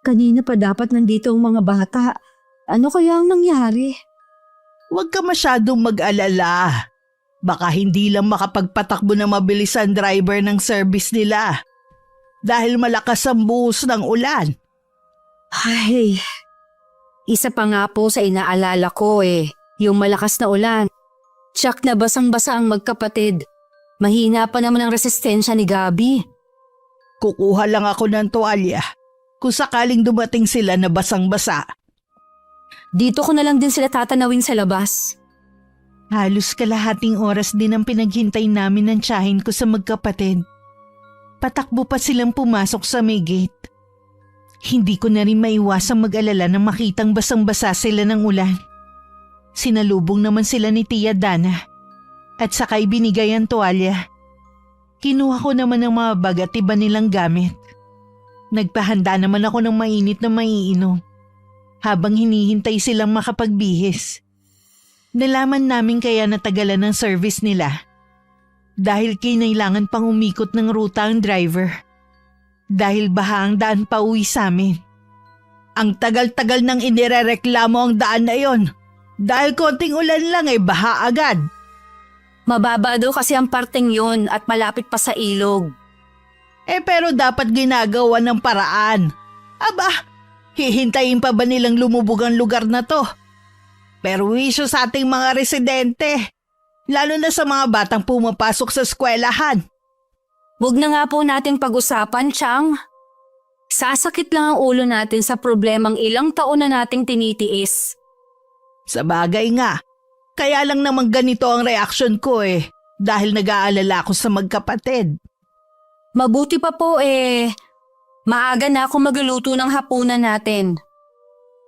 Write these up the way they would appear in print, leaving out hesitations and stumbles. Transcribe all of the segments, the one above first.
Kanina pa dapat nandito ang mga bata. Ano kaya ang nangyari? Huwag ka masyadong mag-alala. Baka hindi lang makapagpatakbo na mabilis ang driver ng service nila. Dahil malakas ang buhos ng ulan. Ay, isa pa nga po sa inaalala ko yung malakas na ulan. Tsak na basang-basa ang magkapatid. Mahina pa naman ang resistensya ni Gabi. Kukuha lang ako ng tuwalya kung sakaling dumating sila na basang-basa. Dito ko na lang din sila tatanawin sa labas. Halos kalahating oras din ang pinaghintay namin ng tiyahin ko sa magkapatid. Patakbo pa silang pumasok sa may gate. Hindi ko na rin maiwasang mag-alala nang makitang basang-basa sila ng ulan. Sinalubong naman sila ni Tia Dana at sakay binigay ang tuwalya. Kinuha ko naman ang mga bag at iba nilang gamit. Nagpahanda naman ako ng mainit na maiinom habang hinihintay silang makapagbihis. Nalaman namin kaya natagalan ng service nila dahil kinailangan pang umikot ng ruta ang driver dahil baha ang daan pa uwi sa amin. Ang tagal-tagal nang inirereklamo ang daan na yon dahil konting ulan lang baha agad. Mababa daw kasi ang parteng yon at malapit pa sa ilog. Pero dapat ginagawa ng paraan. Aba, hihintayin pa ba nilang lumubog ang lugar na to? Perwisyo sa ating mga residente, lalo na sa mga batang pumapasok sa eskwelahan. Huwag na nga po natin pag-usapan, Chang. Sasakit lang ang ulo natin sa problemang ilang taon na nating tinitiis. Sa bagay nga, kaya lang naman ganito ang reaksyon ko dahil nag-aalala ako sa magkapatid. Mabuti pa po maaga na ako magluluto ng hapunan natin.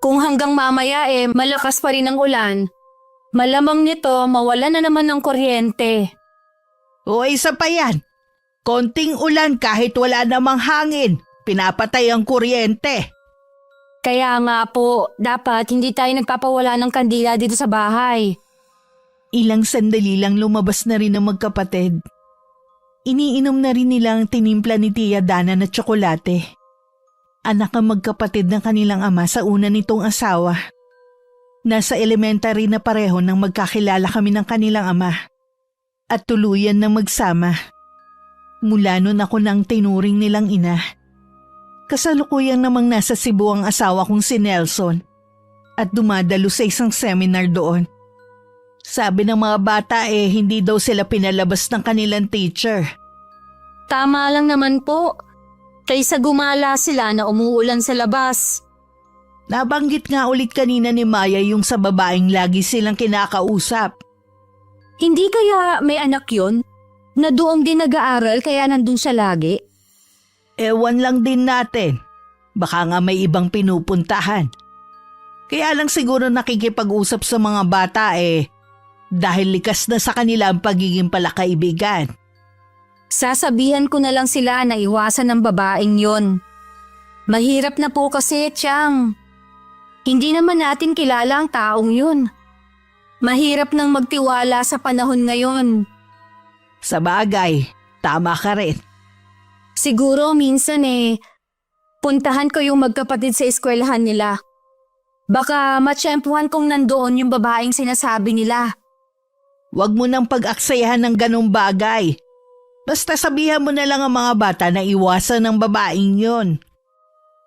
Kung hanggang mamaya malakas pa rin ang ulan, malamang nito mawala na naman ng kuryente. O isa pa yan, konting ulan kahit wala namang hangin, pinapatay ang kuryente. Kaya nga po, dapat hindi tayo nagpapawala ng kandila dito sa bahay. Ilang sandali lang lumabas na rin ang magkapatid. Iniinom na rin nila ang tinimpla ni Tia Dana na tsokolate. Anak ang magkapatid ng kanilang ama sa una nitong asawa. Nasa elementary na pareho nang magkakilala kami ng kanilang ama. At tuluyan na magsama. Mula nun ako nang tinuring nilang ina. Kasalukuyang namang nasa Cebu ang asawa kong si Nelson. At dumadalo sa isang seminar doon. Sabi ng mga bata hindi daw sila pinalabas ng kanilang teacher. Tama lang naman po. Kaysa gumala sila na umuulan sa labas. Nabanggit nga ulit kanina ni Maya yung sa babaeng lagi silang kinakausap. Hindi kaya may anak yon na doon din nag-aaral kaya nandun siya lagi? Ewan lang din natin. Baka nga may ibang pinupuntahan. Kaya lang siguro nakikipag-usap sa mga bata dahil likas na sa kanila ang pagiging palakaibigan. Sasabihan ko na lang sila na iwasan ng babaeng yon. Mahirap na po kasi, Chang. Hindi naman natin kilala ang taong yun. Mahirap nang magtiwala sa panahon ngayon. Sa bagay, tama ka rin. Siguro minsan puntahan ko yung magkapatid sa eskwelahan nila. Baka matsyempuhan kong nandoon yung babaeng sinasabi nila. Huwag mo nang pag-aksayahan ng ganong bagay. Basta sabihan mo na lang ang mga bata na iwasan ng babaeng yon.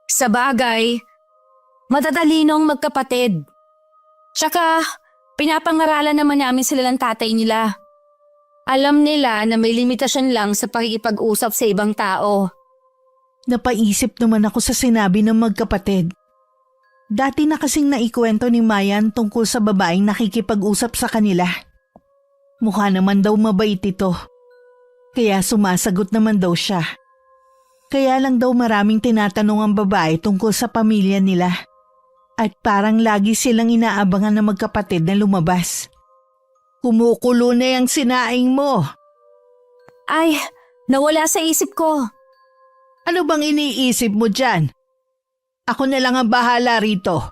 Sa bagay, matatalinong magkapatid. Tsaka, pinapangaralan naman namin sila ng tatay nila. Alam nila na may limitasyon lang sa pakikipag-usap sa ibang tao. Napaisip naman ako sa sinabi ng magkapatid. Dati na kasing naikwento ni Mayan tungkol sa babaeng nakikipag-usap sa kanila. Mukha naman daw mabait ito. Kaya sumasagot naman daw siya. Kaya lang daw maraming tinatanong ang babae tungkol sa pamilya nila. At parang lagi silang inaabangan na magkapatid na lumabas. Kumukulo na yung sinaing mo. Ay, nawala sa isip ko. Ano bang iniisip mo dyan? Ako na lang ang bahala rito.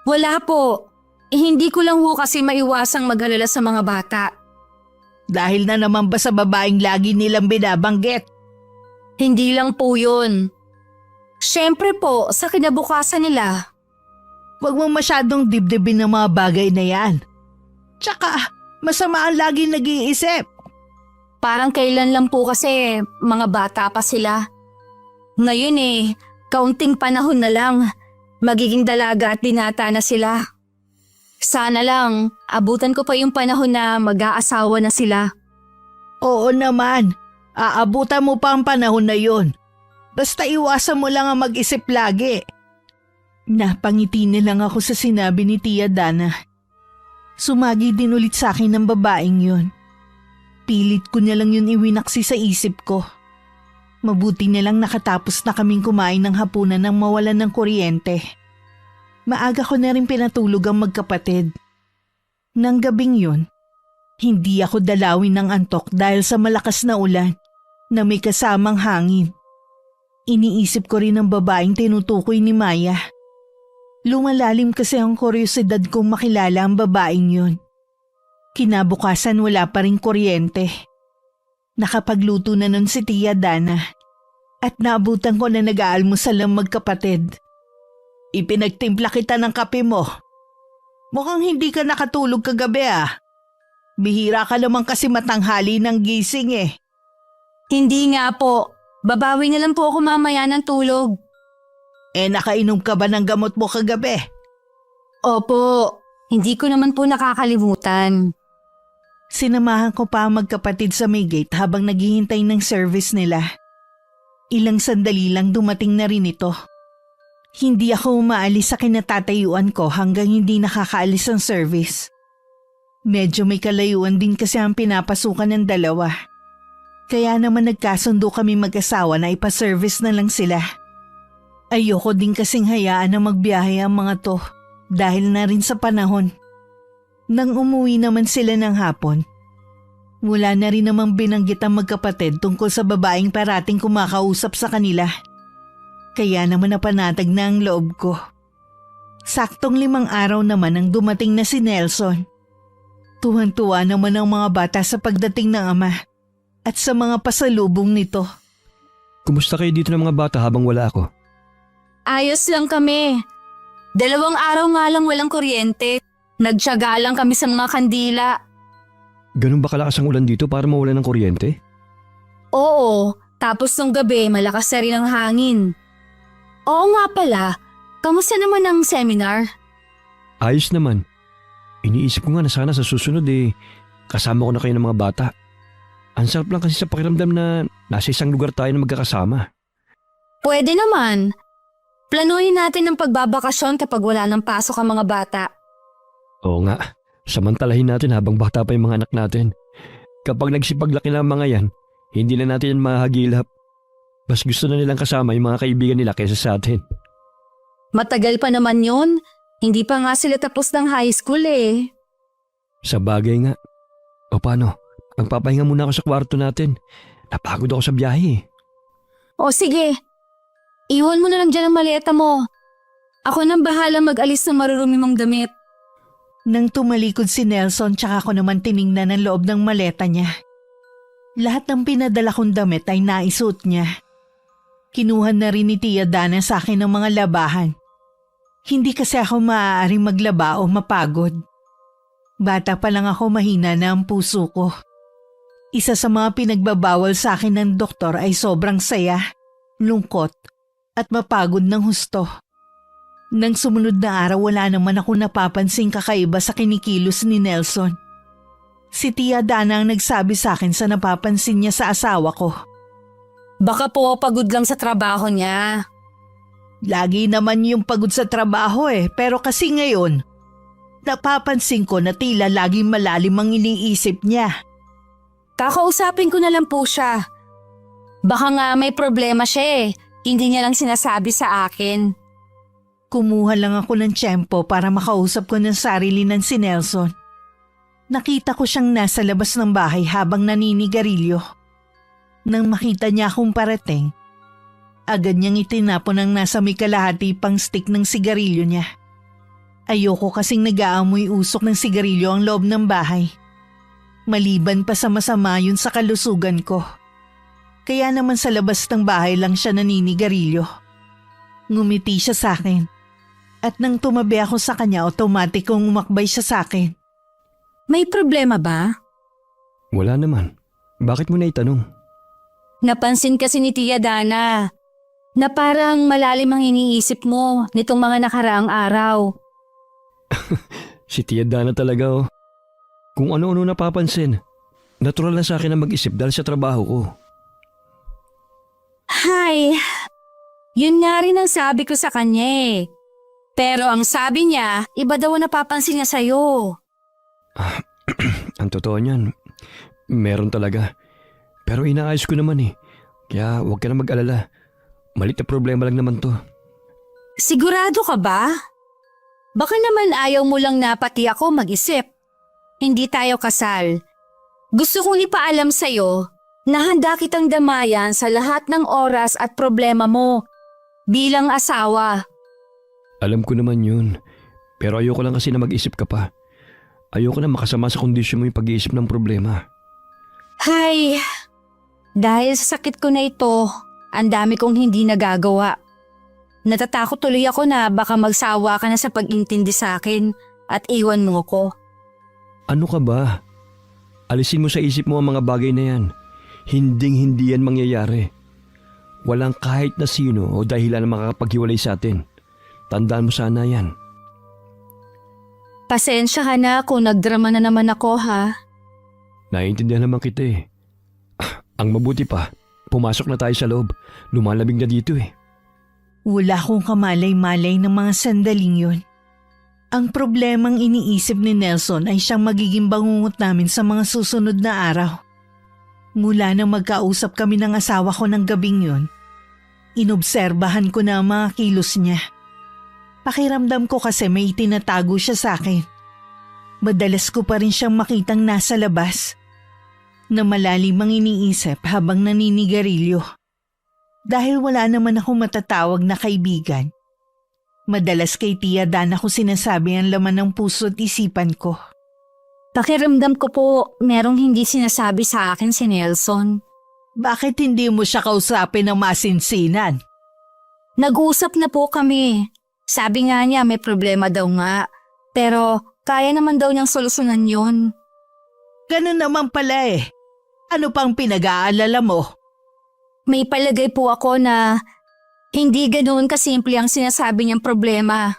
Wala po. Hindi ko lang kasi maiwasang mag-alala sa mga bata. Dahil na naman ba sa babaeng lagi nilang binabanggit? Hindi lang po yun. Siyempre po, sa kinabukasan nila. Huwag mo masyadong dibdibin ng mga bagay na yan. Tsaka, masama ang lagi nag-iisip. Parang kailan lang po kasi mga bata pa sila. Ngayon kaunting panahon na lang, magiging dalaga at binata na sila. Sana lang, abutan ko pa yung panahon na mag-aasawa na sila. Oo naman, aabutan mo pa ang panahon na yun. Basta iwasan mo lang ang mag-isip lagi. Napangiti na lang ako sa sinabi ni Tia Dana. Sumagi din ulit sa akin ng babaeng yun. Pilit ko na lang yun iwinaksi sa isip ko. Mabuti na lang nakatapos na kaming kumain ng hapunan nang mawalan ng kuryente. Maaga ko na rin pinatulog ang magkapatid. Nang gabing yun, hindi ako dalawin ng antok dahil sa malakas na ulan na may kasamang hangin. Iniisip ko rin ang babaeng tinutukoy ni Maya. Lumalalim kasi ang kuryosidad kong makilala ang babaeng yun. Kinabukasan wala pa rin kuryente. Nakapagluto na nun si Tia Dana at naabutan ko na nag-aalmusal ang magkapatid. Ipinagtimpla kita ng kape mo. Mukhang hindi ka nakatulog kagabi Bihira ka naman kasi matanghali ng gising Hindi nga po, babawi na lang po ako mamaya ng tulog. Nakainom ka ba ng gamot mo kagabi? Opo, hindi ko naman po nakakalimutan. Sinamahan ko pa ang magkapatid sa may gate habang naghihintay ng service nila. Ilang sandali lang dumating na rin ito. Hindi ako umaalis sa kinatatayuan ko hanggang hindi nakakaalis ang service. Medyo may kalayuan din kasi ang pinapasukan ng dalawa. Kaya naman nagkasundo kami mag-asawa na ipa-service na lang sila. Ayoko din kasing hayaan na magbiyahe ang mga to dahil na rin sa panahon. Nang umuwi naman sila ng hapon, wala na rin namang binanggit ang magkapatid tungkol sa babaeng parating kumakausap sa kanila. Kaya naman napanatag na ang loob ko. Saktong 5 araw naman ang dumating na si Nelson. Tuwan-tuwa naman ang mga bata sa pagdating ng ama at sa mga pasalubong nito. Kumusta kayo dito ng mga bata habang wala ako? Ayos lang kami. 2 araw nga lang walang kuryente. Nagtiyaga lang kami sa mga kandila. Ganun ba kalakas ang ulan dito para mawala ng kuryente? Oo, tapos nung gabi malakas na rin ang hangin. Oo nga pala, kamusta naman ang seminar? Ayos naman. Iniisip ko nga na sana sa susunod kasama ko na kayo ng mga bata. Ang sarap lang kasi sa pakiramdam na nasa isang lugar tayo na magkakasama. Pwede naman. Planuhin natin ang pagbabakasyon kapag wala ng pasok ang mga bata. Oo nga, samantalahin natin habang bata pa yung mga anak natin. Kapag nagsipaglaki na ang mga yan, hindi na natin yan mahagilap. Mas gusto na nilang kasama yung mga kaibigan nila kaysa sa atin. Matagal pa naman yun. Hindi pa nga sila tapos ng high school Sa bagay nga. O paano? Magpapahinga muna ako sa kwarto natin. Napagod ako sa biyahe O sige, iwan mo na lang dyan ang maleta mo. Ako nang bahala mag-alis ng marurumi mong damit. Nang tumalikod si Nelson tsaka ko naman tiningnan ang loob ng maleta niya. Lahat ng pinadala kong damit ay naisuot niya. Kinuha na rin ni Tia Dana sa akin ng mga labahan. Hindi kasi ako maaaring maglaba o mapagod. Bata pa lang ako, mahina na ang puso ko. Isa sa mga pinagbabawal sa akin ng doktor ay sobrang saya, lungkot at mapagod ng husto. Nang sumunod na araw wala naman ako napapansing kakaiba sa kinikilos ni Nelson. Si Tia Dana ang nagsabi sa akin sa napapansin niya sa asawa ko. Baka po pagod lang sa trabaho niya. Lagi naman yung pagod sa trabaho pero kasi ngayon, napapansin ko na tila laging malalim ang iniisip niya. Kakausapin ko na lang po siya. Baka nga may problema siya hindi niya lang sinasabi sa akin. Kumuha lang ako ng tiyempo para makausap ko ng sarili ng si Nelson. Nakita ko siyang nasa labas ng bahay habang naninigarilyo. Nang makita niya akong parating, agad niyang itinapon ang nasa may kalahati pang stick ng sigarilyo niya. Ayoko kasing nag-aamoy usok ng sigarilyo ang loob ng bahay. Maliban pa sa masama yun sa kalusugan ko. Kaya naman sa labas ng bahay lang siya naninigarilyo. Ngumiti siya sa akin. At nang tumabi ako sa kanya, otomatikong umakbay siya sa akin. May problema ba? Wala naman. Bakit mo na itanong? Napansin kasi ni Tia Dana na parang malalim ang iniisip mo nitong mga nakaraang araw. Si Tia Dana talaga oh. Kung ano-ano napapansin. Natural na sa akin na mag-isip dahil sa trabaho ko. Hay, yun nga rin ang sabi ko sa kanya eh. Pero ang sabi niya, iba daw ang napapansin niya sa'yo. Ang totoo niyan, meron talaga. Pero inaayos ko naman eh. Kaya huwag ka na mag-alala. Malit na problema lang naman to. Sigurado ka ba? Baka naman ayaw mo lang na pati ako mag-isip. Hindi tayo kasal. Gusto kong ipaalam sa'yo na handa kitang damayan sa lahat ng oras at problema mo bilang asawa. Alam ko naman yun. Pero ayoko lang kasi na mag-isip ka pa. Ayoko na makasama sa kondisyon mo yung pag-iisip ng problema. Hay, dahil sa sakit ko na ito, ang dami kong hindi nagagawa. Natatakot tuloy ako na baka magsawa ka na sa pag-intindi sa akin at iwan mo ko. Ano ka ba? Alisin mo sa isip mo ang mga bagay na yan. Hinding-hindi yan mangyayari. Walang kahit na sino o dahilan na makakapaghiwalay sa atin. Tandaan mo sana yan. Pasensya ka na kung nagdrama na naman ako ha. Naiintindihan naman kita eh. Ang mabuti pa, pumasok na tayo sa loob. Lumalamig na dito eh. Wala akong kamalay-malay ng mga sandaling yun. Ang problemang iniisip ni Nelson ay siyang magiging bangungot namin sa mga susunod na araw. Mula nang magkausap kami ng asawa ko ng gabing yun, inobserbahan ko na ang mga kilos niya. Pakiramdam ko kasi may itinatago siya sa akin. Madalas ko pa rin siyang makitang nasa labas na malalim ang iniisip habang naninigarilyo. Dahil wala naman ako matatawag na kaibigan, madalas kay Tia Dana ko sinasabi ang laman ng puso at isipan ko. Pakiramdam ko po merong hindi sinasabi sa akin si Nelson. Bakit hindi mo siya kausapin ng masinsinan? Nag-uusap na po kami. Sabi nga niya may problema daw nga. Pero kaya naman daw niyang solusyonan yun. Ganun naman pala eh. Ano pang pinag-aalala mo? May palagay po ako na hindi ganoon kasimple ang sinasabi niyang problema.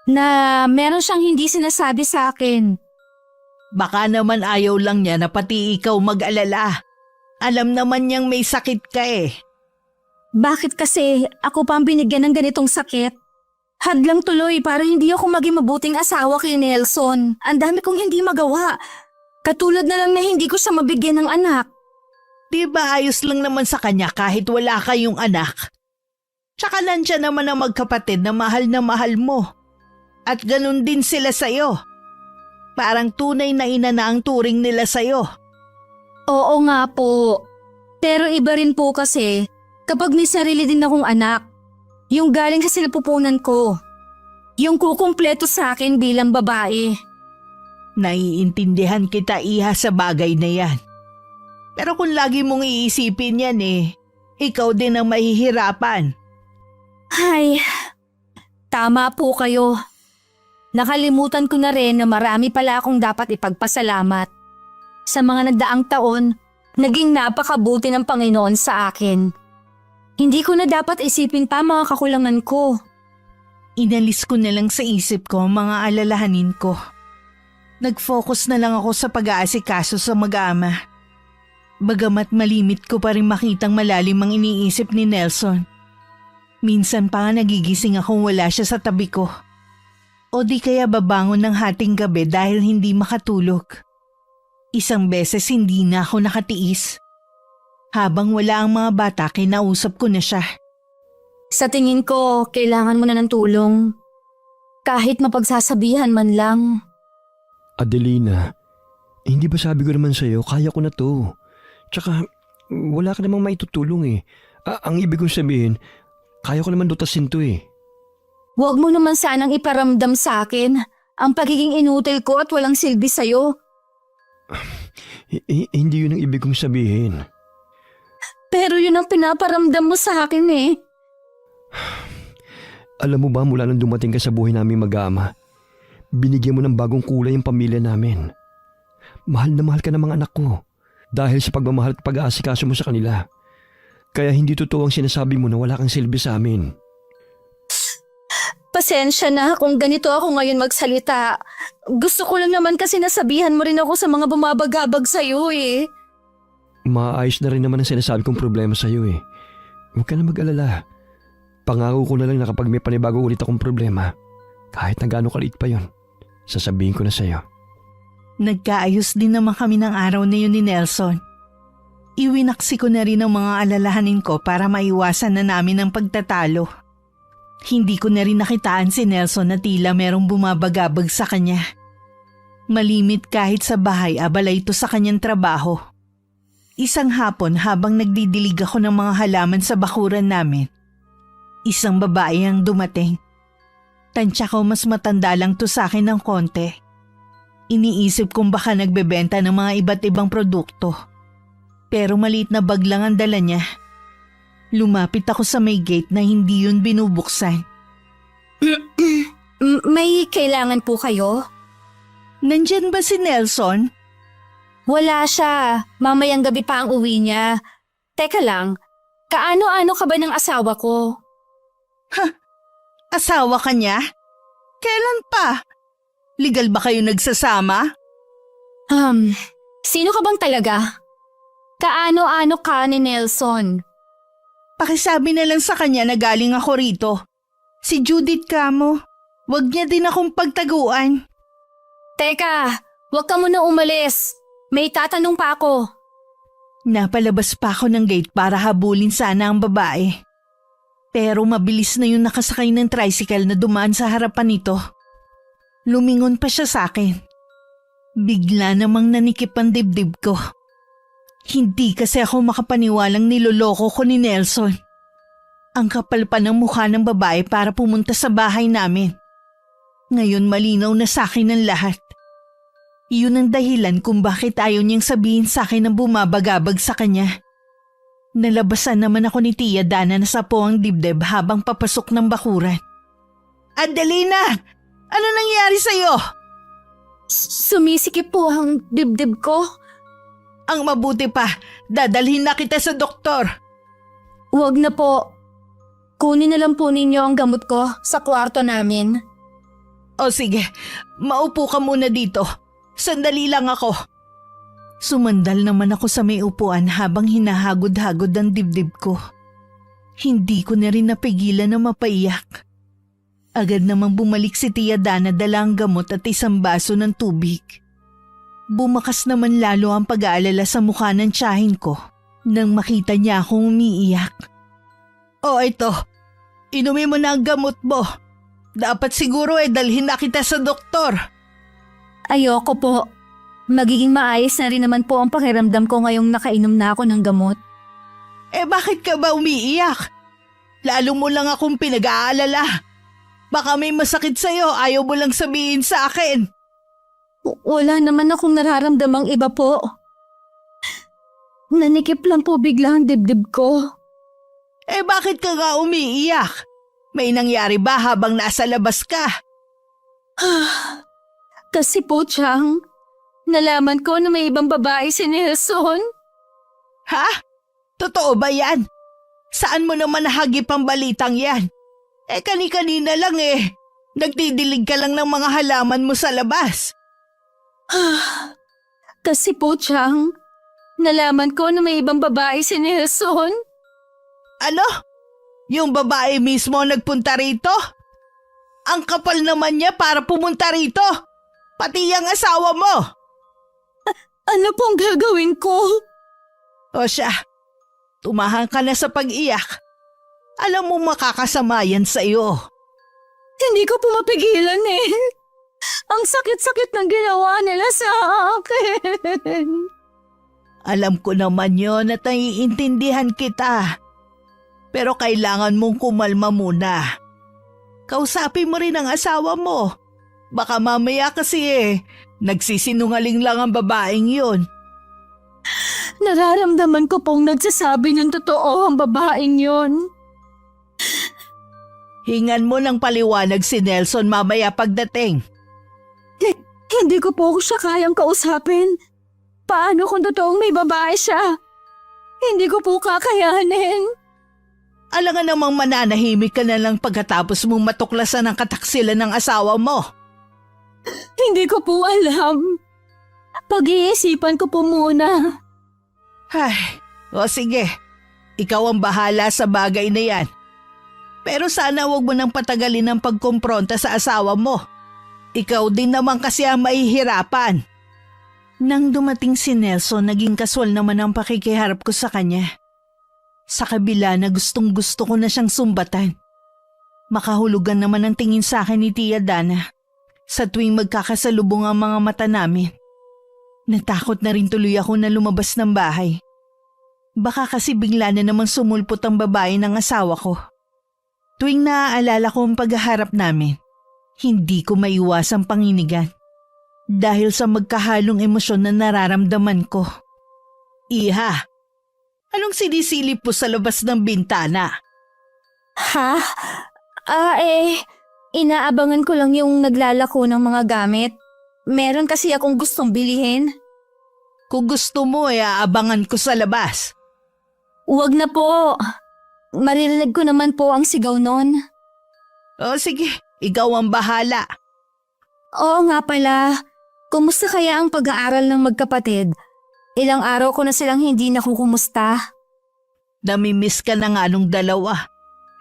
Na meron siyang hindi sinasabi sa akin. Baka naman ayaw lang niya na pati ikaw mag-alala. Alam naman niyang may sakit ka eh. Bakit kasi ako pa ang binigyan ng ganitong sakit? Hadlang tuloy para hindi ako maging mabuting asawa kay Nelson. Ang dami kong hindi magawa. Katulad na lang na hindi ko siya mabigyan ng anak. Di ba ayos lang naman sa kanya kahit wala kayong anak? Tsaka nandyan naman ang magkapatid na mahal mo. At ganun din sila sa'yo. Parang tunay na ina na ang turing nila sa'yo. Oo nga po. Pero iba rin po kasi kapag may sarili din akong anak. Yung galing sa sinapupunan ko. Yung kukumpleto sa akin bilang babae. Naiintindihan kita iha sa bagay na yan. Pero kung lagi mong iisipin yan ikaw din ang mahihirapan. Ay, tama po kayo. Nakalimutan ko na rin na marami pala akong dapat ipagpasalamat. Sa mga nagdaang taon, naging napakabuti ng Panginoon sa akin. Hindi ko na dapat isipin pa mga kakulangan ko. Inalis ko na lang sa isip ko ang mga alalahanin ko. Nag-focus na lang ako sa pag-aasikaso sa mag-ama. Bagamat malimit ko pa rin makitang malalim ang iniisip ni Nelson. Minsan pa nga nagigising akong wala siya sa tabi ko. O di kaya babangon ng hating gabi dahil hindi makatulog. Isang beses hindi na ako nakatiis. Habang wala ang mga bata, kinausap ko na siya. Sa tingin ko, kailangan mo na ng tulong. Kahit mapagsasabihan man lang. Adelina, hindi ba sabi ko naman sa'yo, kaya ko na to. Tsaka, wala ka namang maitutulong eh. Ang ibig kong sabihin, kaya ko naman lutasin to eh. Huwag mo naman sanang iparamdam sa akin ang pagiging inutil ko at walang silbi sa'yo. Hindi yun ang ibig kong sabihin. Pero yun ang pinaparamdam mo sa akin eh. Alam mo ba mula nang dumating ka sa buhay naming mag-aama, binigyan mo ng bagong kulay ang pamilya namin. Mahal na mahal ka ng mga anak ko dahil sa pagmamahal at pag-aasikaso mo sa kanila. Kaya hindi totoo ang sinasabi mo na wala kang silbi sa amin. Pasensya na kung ganito ako ngayon magsalita. Gusto ko lang naman kasi nasabihan mo rin ako sa mga bumabagabag sa'yo eh. Maayos na rin naman ang sinasabi kong problema sa iyo eh. Huwag ka na mag-alala. Pangako ko na lang na kapag may panibago ulit akong problema, kahit na gaano kaliit pa yon, sasabihin ko na sa iyo. Nagkaayos din naman kami ng araw na yun ni Nelson. Iwinaksi ko na rin ang mga alalahanin ko para maiwasan na namin ang pagtatalo. Hindi ko na rin nakitaan si Nelson na tila merong bumabagabag sa kanya. Malimit kahit sa bahay, abala ito sa kanyang trabaho. Isang hapon habang nagdidilig ako ng mga halaman sa bakuran namin, isang babae ang dumating. Tansya ko mas matanda lang to sa akin ng konti. Iniisip kong baka nagbebenta ng mga iba't ibang produkto. Pero maliit na bag lang ang dala niya. Lumapit ako sa may gate na hindi yun binubuksan. May kailangan po kayo? Nandyan ba si Nelson? Wala siya. Mamayang gabi pa ang uwi niya. Teka lang, kaano-ano ka ba ng asawa ko? Asawa ka niya? Kailan pa? Legal ba kayo nagsasama? Sino ka bang talaga? Kaano-ano ka ni Nelson? Pakisabi na lang sa kanya na galing ako rito. Si Judith kamo. Huwag niya din akong pagtaguan. Teka, huwag ka muna umalis. May tatanong pa ako. Napalabas pa ako ng gate para habulin sana ang babae. Pero mabilis na yung nakasakay ng tricycle na dumaan sa harapan nito. Lumingon pa siya sa akin. Bigla namang nanikip ang dibdib ko. Hindi kasi ako makapaniwalang niloloko ko ni Nelson. Ang kapal pa ng mukha ng babae para pumunta sa bahay namin. Ngayon malinaw na sa akin ang lahat. Iyon ang dahilan kung bakit ayaw niyang sabihin sa akin ang bumabagabag sa kanya. Nalabasan naman ako ni Tia Dana na sa po ang dibdib habang papasok ng bakuran. Adelina! Ano nangyari sa'yo? Sumisikip po ang dibdib ko. Ang mabuti pa, dadalhin na kita sa doktor. Huwag na po. Kunin na lang po ninyo ang gamot ko sa kwarto namin. O sige, maupo ka muna dito. Sandali lang ako. Sumandal naman ako sa may upuan habang hinahagod-hagod ang dibdib ko. Hindi ko na rin napigilan na mapaiyak. Agad namang bumalik si Tia Dana dala ang gamot at isang baso ng tubig. Bumakas naman lalo ang pag-aalala sa mukha ng tiyahin ko nang makita niya akong umiiyak. O ito, inumin mo na ang gamot mo. Dapat siguro dalhin na kita sa doktor. Ayoko po. Magiging maayos na rin naman po ang pakiramdam ko ngayong nakainom na ako ng gamot. Bakit ka ba umiiyak? Lalo mo lang akong pinag-aalala. Baka may masakit sa'yo, ayaw mo lang sabihin sa akin. Wala naman akong nararamdamang iba po. Nanikip lang po bigla ang dibdib ko. Bakit ka nga umiiyak? May nangyari ba habang nasa labas ka? Kasi po, Chang, nalaman ko na may ibang babae si Nelson. Ha? Totoo ba yan? Saan mo naman nahagip ang balitang yan? Kani-kanina lang Nagdidilig ka lang ng mga halaman mo sa labas. Kasi po, Chang, nalaman ko na may ibang babae si Nelson. Ano? Yung babae mismo nagpunta rito? Ang kapal naman niya para pumunta rito. Pati ang asawa mo. Ano pong gagawin ko? O siya, tumahan ka na sa pag-iyak. Alam mo makakasama yan sa'yo. Hindi ko po mapigilan Ang sakit-sakit ng ginawa nila sa akin. Alam ko naman yon at naiintindihan kita. Pero kailangan mong kumalma muna. Kausapin mo rin ang asawa mo. Baka mamaya kasi nagsisinungaling lang ang babaeng yun. Nararamdaman ko pong nagsasabi ng totoo ang babaeng yon. Hingan mo ng paliwanag si Nelson mamaya pagdating. Hindi ko po siya kayang kausapin. Paano kung totoong may babae siya? Hindi ko po kakayanin. Alangan namang mananahimik ka na lang pagkatapos mong matuklasan ang kataksilan ng asawa mo. Hindi ko po alam. Pag-iisipan ko po muna. Ay, o sige. Ikaw ang bahala sa bagay na yan. Pero sana wag mo nang patagalin ang pagkumpronta sa asawa mo. Ikaw din naman kasi ang mahihirapan. Nang dumating si Nelson, naging kaswal naman ang pakikiharap ko sa kanya. Sa kabila na gustong-gusto ko na siyang sumbatan. Makahulugan naman ang tingin sa akin ni Tia Dana sa tuwing magkakasalubong ang mga mata namin. Natakot na rin tuloy ako na lumabas ng bahay. Baka kasi bigla na namang sumulpot ang babae ng asawa ko. Tuwing naaalala ko ang paghaharap namin, hindi ko maiwasang panginigan. Dahil sa magkahalong emosyon na nararamdaman ko. Iha, anong sinisilip po sa labas ng bintana? Ha? Inaabangan ko lang yung naglalako ng mga gamit. Meron kasi akong gustong bilihin. Kung gusto mo aabangan ko sa labas. Huwag na po. Maririnig ko naman po ang sigaw nun. O sige, ikaw ang bahala. Oo nga pala. Kumusta kaya ang pag-aaral ng magkapatid? Ilang araw ko na silang hindi nakukumusta. Namimiss ka na nga nung dalawa.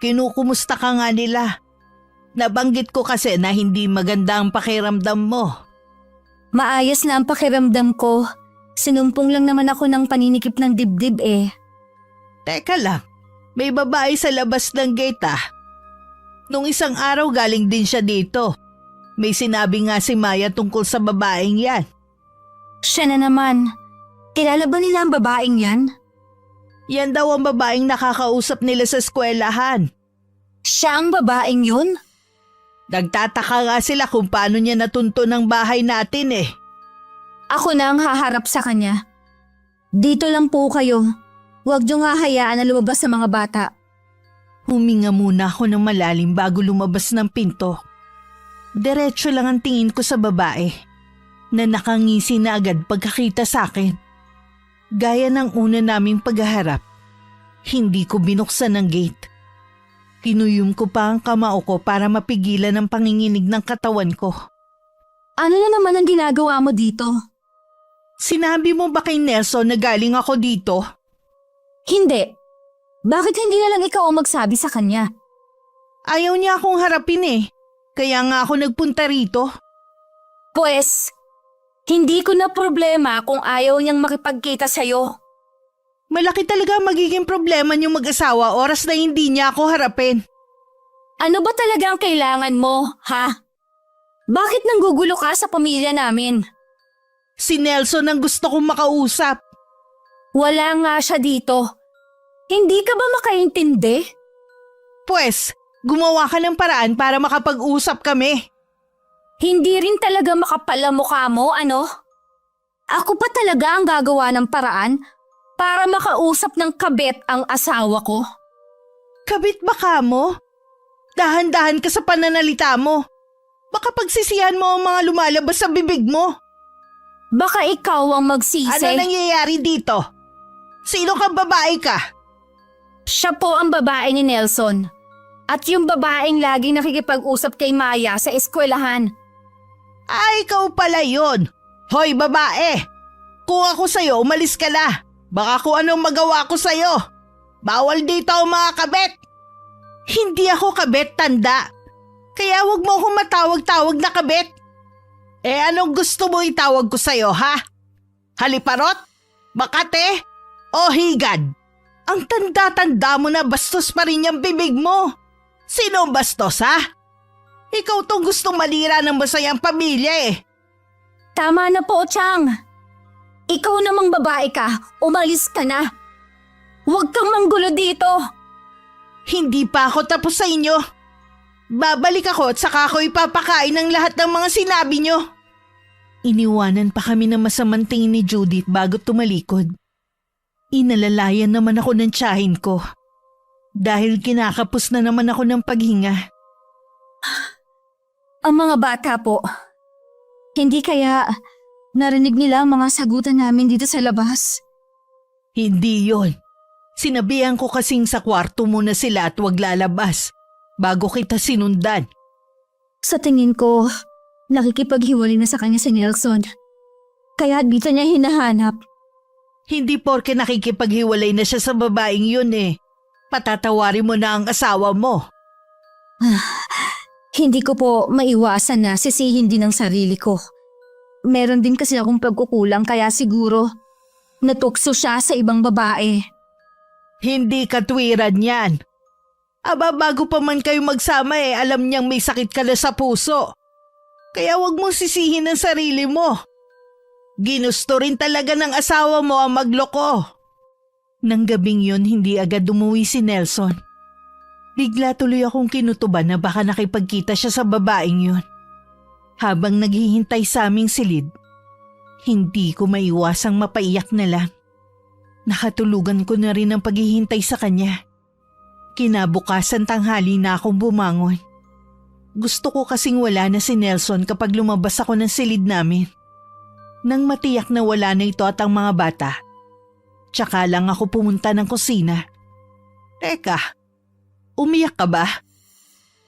Kinukumusta ka nga nila. Nabanggit ko kasi na hindi maganda ang pakiramdam mo. Maayos na ang pakiramdam ko. Sinumpong lang naman ako ng paninikip ng dibdib eh. Teka lang, may babae sa labas ng gate ah. Nung isang araw galing din siya dito. May sinabi nga si Maya tungkol sa babaeng yan. Siya na naman. Kilala ba nila ang babaeng yan? Yan daw ang babaeng nakakausap nila sa eskwelahan. Siya ang babaeng yun? Nagtataka nga sila kung paano niya natunto ng bahay natin eh. Ako na ang haharap sa kanya. Dito lang po kayo. Huwag niyo nga hayaan na lumabas sa mga bata. Huminga muna ako ng malalim bago lumabas ng pinto. Diretso lang ang tingin ko sa babae na nakangisi na agad pagkakita sa akin. Gaya ng una naming paghaharap, hindi ko binuksan ang gate. Kinuyom ko pa ang kamao ko para mapigilan ang panginginig ng katawan ko. Ano na naman ang ginagawa mo dito? Sinabi mo ba kay Nelson na galing ako dito? Hindi. Bakit hindi na lang ikaw ang magsabi sa kanya? Ayaw niya akong harapin eh. Kaya nga ako nagpunta rito. Pues, hindi ko na problema kung ayaw niyang makipagkita sa'yo. Malaki talaga magiging problema niyong mag-asawa oras na hindi niya ako harapin. Ano ba talaga ang kailangan mo, ha? Bakit nanggugulo ka sa pamilya namin? Si Nelson ang gusto kong makausap. Wala nga siya dito. Hindi ka ba makaintindi? Pues, gumawa ka ng paraan para makapag-usap kami. Hindi rin talaga makapal ang mukha mo, ano? Ako pa talaga ang gagawa ng paraan para makausap ng kabit ang asawa ko. Kabit ba ka mo? Dahan-dahan ka sa pananalita mo. Baka pagsisihan mo ang mga lumalabas sa bibig mo. Baka ikaw ang magsisi. Ano nangyayari dito? Sino kang babae ka? Siya po ang babae ni Nelson. At yung babaeng laging nakikipag-usap kay Maya sa eskwelahan. Ay, ikaw pala yun. Hoy, babae! Kung ako sa'yo, umalis ka na. Baka kung anong magawa ko sa'yo. Bawal dito ang mga kabet. Hindi ako kabet, tanda. Kaya wag mo akong matawag-tawag na kabet. Eh anong gusto mo itawag ko sa'yo, ha? Haliparot? Makate? O higad? Ang tanda-tanda mo na bastos pa rin yung bibig mo. Sino ang bastos, ha? Ikaw tong gustong malira ng masayang pamilya eh. Tama na po, Chang. Ikaw namang babae ka, umalis ka na. Huwag kang manggulo dito. Hindi pa ako tapos sa inyo. Babalik ako at saka ako ipapakain ng lahat ng mga sinabi nyo. Iniwanan pa kami ng masamang tingin ni Judith bago tumalikod. Inalalayan naman ako ng tiyahin ko. Dahil kinakapos na naman ako ng paghinga, Ang mga bata po. Hindi kaya narinig nila ang mga sagutan namin dito sa labas? Hindi yon. Sinabihan ko kasing sa kwarto muna sila at wag lalabas bago kita sinundan. Sa tingin ko, nakikipaghiwalay na sa kanya si Nelson. Kaya dito niya hinahanap. Hindi porke nakikipaghiwalay na siya sa babaeng yun eh. Patatawarin mo na ang asawa mo. Hindi ko po maiwasan na sisihin din ang sarili ko. Meron din kasi akong pagkukulang kaya siguro natukso siya sa ibang babae. Hindi katwiran yan. Aba, bago pa man kayo magsama alam niyang may sakit ka na sa puso. Kaya wag mong sisihin ang sarili mo. Ginusto rin talaga ng asawa mo ang magloko. Nang gabing yun, hindi agad umuwi si Nelson. Bigla tuloy akong kinutuban na baka nakipagkita siya sa babaeng yun. Habang naghihintay sa aming silid, hindi ko maiwasang mapaiyak na lang. Nakatulugan ko na rin ang paghihintay sa kanya. Kinabukasan tanghali na akong bumangon. Gusto ko kasing wala na si Nelson kapag lumabas ako ng silid namin. Nang matiyak na wala na ito at ang mga bata, tsaka lang ako pumunta ng kusina. Teka, umiyak ka ba?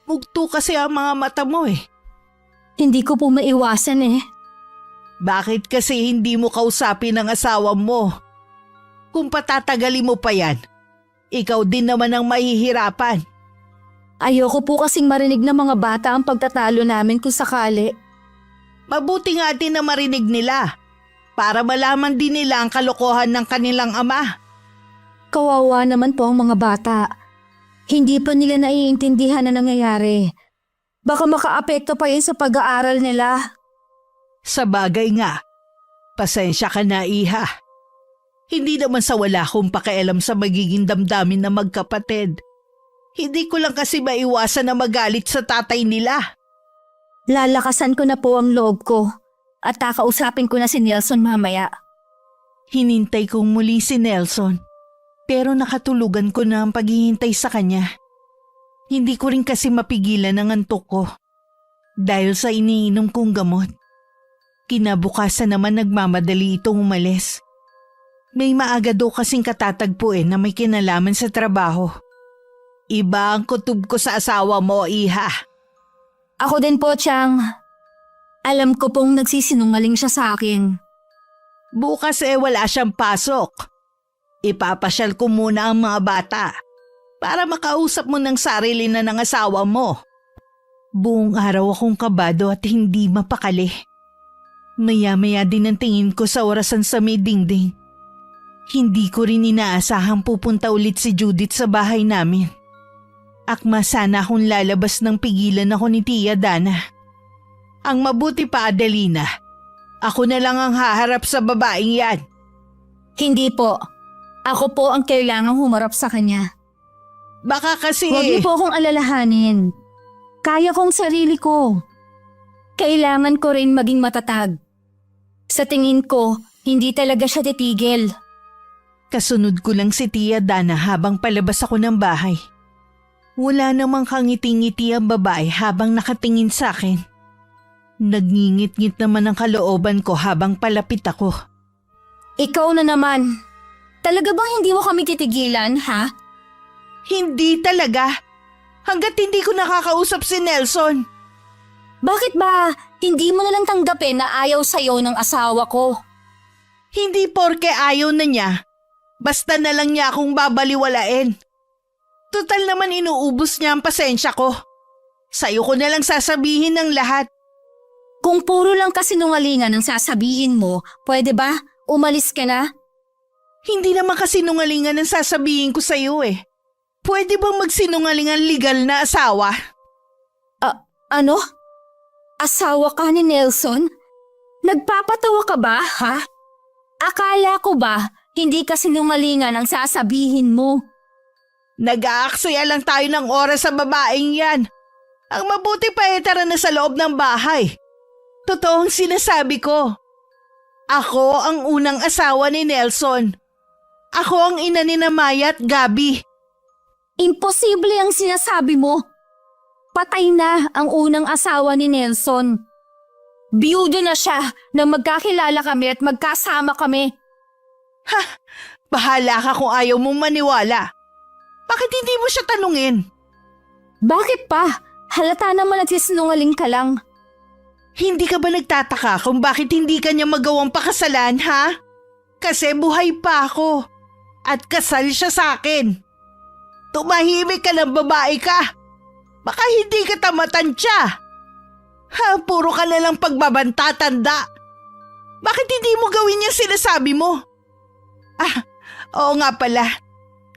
Mugto kasi ang mga mata mo eh. Hindi ko po maiwasan eh. Bakit kasi hindi mo kausapin ang asawa mo? Kung patatagali mo pa yan, ikaw din naman ang mahihirapan. Ayoko po kasing marinig ng mga bata ang pagtatalo namin kung sakali. Mabuti nga din na marinig nila para malaman din nila ang kalokohan ng kanilang ama. Kawawa naman po ang mga bata. Hindi pa nila naiintindihan na nangyayari. Baka makaapekto pa yun sa pag-aaral nila. Sa bagay nga, pasensya ka na iha. Hindi naman sa wala akong pakialam sa magiging damdamin na magkapatid. Hindi ko lang kasi maiwasan na magalit sa tatay nila. Lalakasan ko na po ang loob ko at kakausapin ko na si Nelson mamaya. Hinintay kong muli si Nelson pero nakatulugan ko na ang paghihintay sa kanya. Hindi ko rin kasi mapigilan ang antok ko dahil sa iniinom kong gamot. Kinabukasan naman nagmamadali itong umalis. May maaga daw kasing katatagpuin na may kinalaman sa trabaho. Iba ang kutob ko sa asawa mo, iha. Ako din po, Chang. Alam ko pong nagsisinungaling siya sa akin. Bukas wala siyang pasok. Ipapasyal ko muna ang mga bata para makausap mo ng sarili na ng asawa mo. Buong araw akong kabado at hindi mapakali. Maya-maya din ang tingin ko sa orasan sa may dingding. Hindi ko rin inaasahang pupunta ulit si Judith sa bahay namin. Akma sana akong lalabas ng pigilan ako ni Tia Dana. Ang mabuti pa, Adelina, ako na lang ang haharap sa babaeng yan. Hindi po. Ako po ang kailangang humarap sa kanya. Baka kasi… Huwag niyo po akong alalahanin. Kaya kong sarili ko. Kailangan ko rin maging matatag. Sa tingin ko, hindi talaga siya titigil. Kasunod ko lang si Tia Dana habang palabas ako ng bahay. Wala namang kangiti-ngiti ang babae habang nakatingin sa akin. Nagngingit-ngit naman ang kalooban ko habang palapit ako. Ikaw na naman. Talaga bang hindi mo kami titigilan, ha? Hindi talaga. Hanggat hindi ko nakakausap si Nelson. Bakit ba hindi mo nalang tanggapin na ayaw sa'yo ng asawa ko? Hindi porke ayaw na niya. Basta na lang niya akong babaliwalain. Total naman inuubos niya ang pasensya ko. Sa'yo ko na lang sasabihin ng lahat. Kung puro lang kasinungalingan ang sasabihin mo, pwede ba? Umalis ka na? Hindi naman kasinungalingan ang sasabihin ko sa'yo eh. Pwede bang magsinungalingan legal na asawa? Ano? Asawa ka ni Nelson? Nagpapatawa ka ba, ha? Akala ko ba hindi kasinungalingan ang sasabihin mo? Nag-aaksaya lang tayo ng oras sa babaeng yan. Ang mabuti pa tara na sa loob ng bahay. Totoong sinasabi ko. Ako ang unang asawa ni Nelson. Ako ang ina ni Maya at Gabi. Imposible ang sinasabi mo. Patay na ang unang asawa ni Nelson. Biyudo na siya nang magkakilala kami at magkasama kami. Bahala ka kung ayaw mong maniwala. Bakit hindi mo siya tanungin? Bakit pa? Halata naman nagsisinungaling ka lang. Hindi ka ba nagtataka kung bakit hindi ka niya magawang pakasalan, ha? Kasi buhay pa ako. At kasal siya sa akin. Tumahimik ka ng babae ka. Baka hindi ka tamatansya. Puro ka na lang pagbabanta, tanda. Bakit hindi mo gawin yung sinasabi mo? Oo nga pala.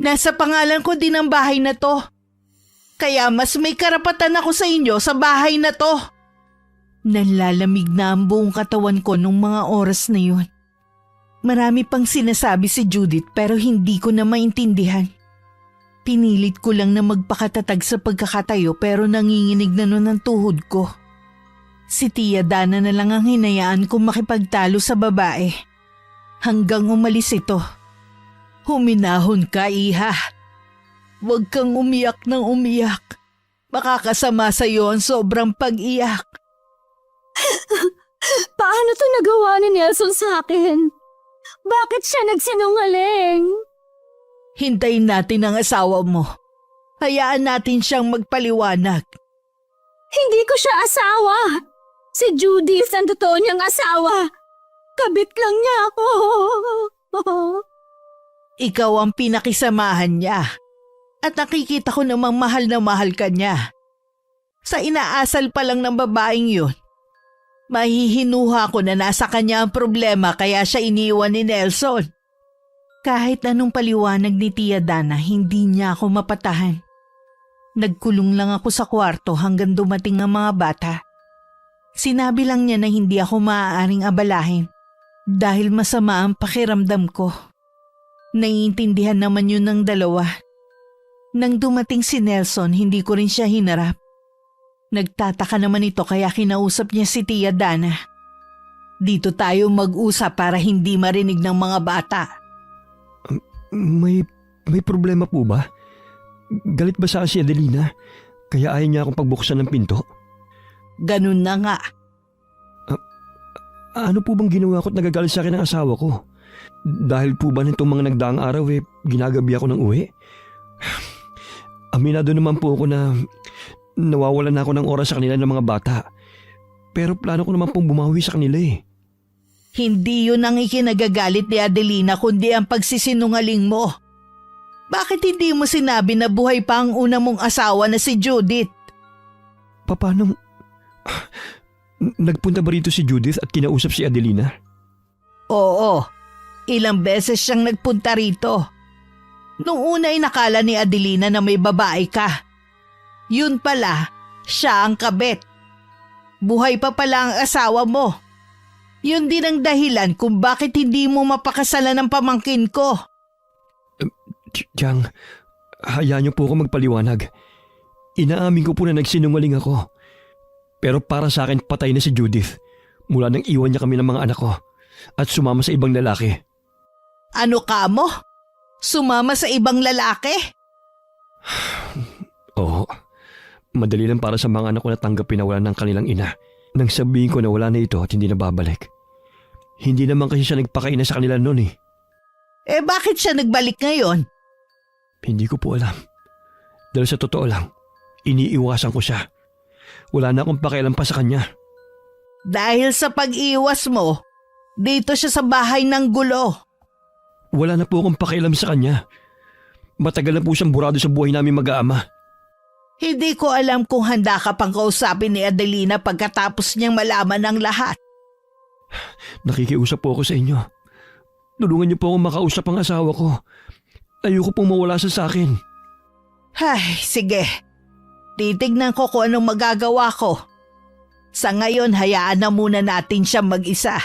Nasa pangalan ko din ang bahay na to. Kaya mas may karapatan ako sa inyo sa bahay na to. Nanlalamig na ang buong katawan ko nung mga oras na yun. Marami pang sinasabi si Judith pero hindi ko na maintindihan. Pinilit ko lang na magpakatatag sa pagkakatayo pero nanginginig na nun ang tuhod ko. Si Tia Dana na lang ang hinayaan kong makipagtalo sa babae. Hanggang umalis ito. Huminahon ka, Iha. Huwag kang umiyak ng umiyak. Makakasama sa iyo ang sobrang pag-iyak. Paano to nagawa ni Nelson sa akin? Bakit siya nagsinungaling? Hintayin natin ang asawa mo. Hayaan natin siyang magpaliwanag. Hindi ko siya asawa. Si Judith ang totoo niyang asawa. Kabit lang niya ako. Ikaw ang pinakisamahan niya. At nakikita ko namang mahal na mahal ka niya. Sa inaasal pa lang ng babaeng yun, mahihinuha ko na nasa kanya ang problema kaya siya iniwan ni Nelson. Kahit anong paliwanag ni Tia Dana, hindi niya ako mapatahan. Nagkulong lang ako sa kwarto hanggang dumating ang mga bata. Sinabi lang niya na hindi ako maaaring abalahin dahil masama ang pakiramdam ko. Naiintindihan naman yun ng dalawa. Nang dumating si Nelson, hindi ko rin siya hinarap. Nagtataka naman ito kaya kinausap niya si Tia Dana. Dito tayo mag-usap para hindi marinig ng mga bata. May problema po ba? Galit ba sa si Adelina? Kaya ayaw niya akong pagbuksan ng pinto? Ganun na nga. Ano po bang ginawa ko at nagagalit sa akin ng asawa ko? Dahil po ba nitong mga nagdaang araw ginagabi ako ng uwi? Aminado naman po ako na nawawalan na ako ng oras sa kanila ng mga bata. Pero plano ko naman pong bumawi sa kanila eh. Hindi yun ang ikinagagalit ni Adelina kundi ang pagsisinungaling mo. Bakit hindi mo sinabi na buhay pa ang una mong asawa na si Judith? Paano? Nagpunta ba rito si Judith at kinausap si Adelina? Oo, ilang beses siyang nagpunta rito. Nung una ay nakala ni Adelina na may babae ka. Yun pala, siya ang kabit. Buhay pa pala ang asawa mo. Yun din ang dahilan kung bakit hindi mo mapakasalan ng pamangkin ko. Tiyang, hayaan niyo po ako magpaliwanag. Inaamin ko po na nagsinungaling ako. Pero para sa akin patay na si Judith mula nang iwan niya kami ng mga anak ko at sumama sa ibang lalaki. Ano ka mo? Sumama sa ibang lalaki? Oo. Madali lang para sa mga anak ko na tanggapin na wala ng kanilang ina. Nang sabihin ko na wala na ito at hindi na babalik. Hindi naman kasi siya nagpakaina sa kanila noon eh. Bakit siya nagbalik ngayon? Hindi ko po alam. Dahil sa totoo lang, iniiwasan ko siya. Wala na akong pakialam pa sa kanya. Dahil sa pag-iwas mo, dito siya sa bahay ng gulo. Wala na po akong pakialam sa kanya. Matagal na po siyang burado sa buhay namin mag-aama. Hindi ko alam kung handa ka pang kausapin ni Adelina pagkatapos niyang malaman ang lahat. Nakikiusap po ako sa inyo. Tulungan niyo po akong makausap ang asawa ko. Ayoko pong mawala sa akin. Ay, sige. Titignan ko kung anong magagawa ko. Sa ngayon, hayaan na muna natin siya mag-isa.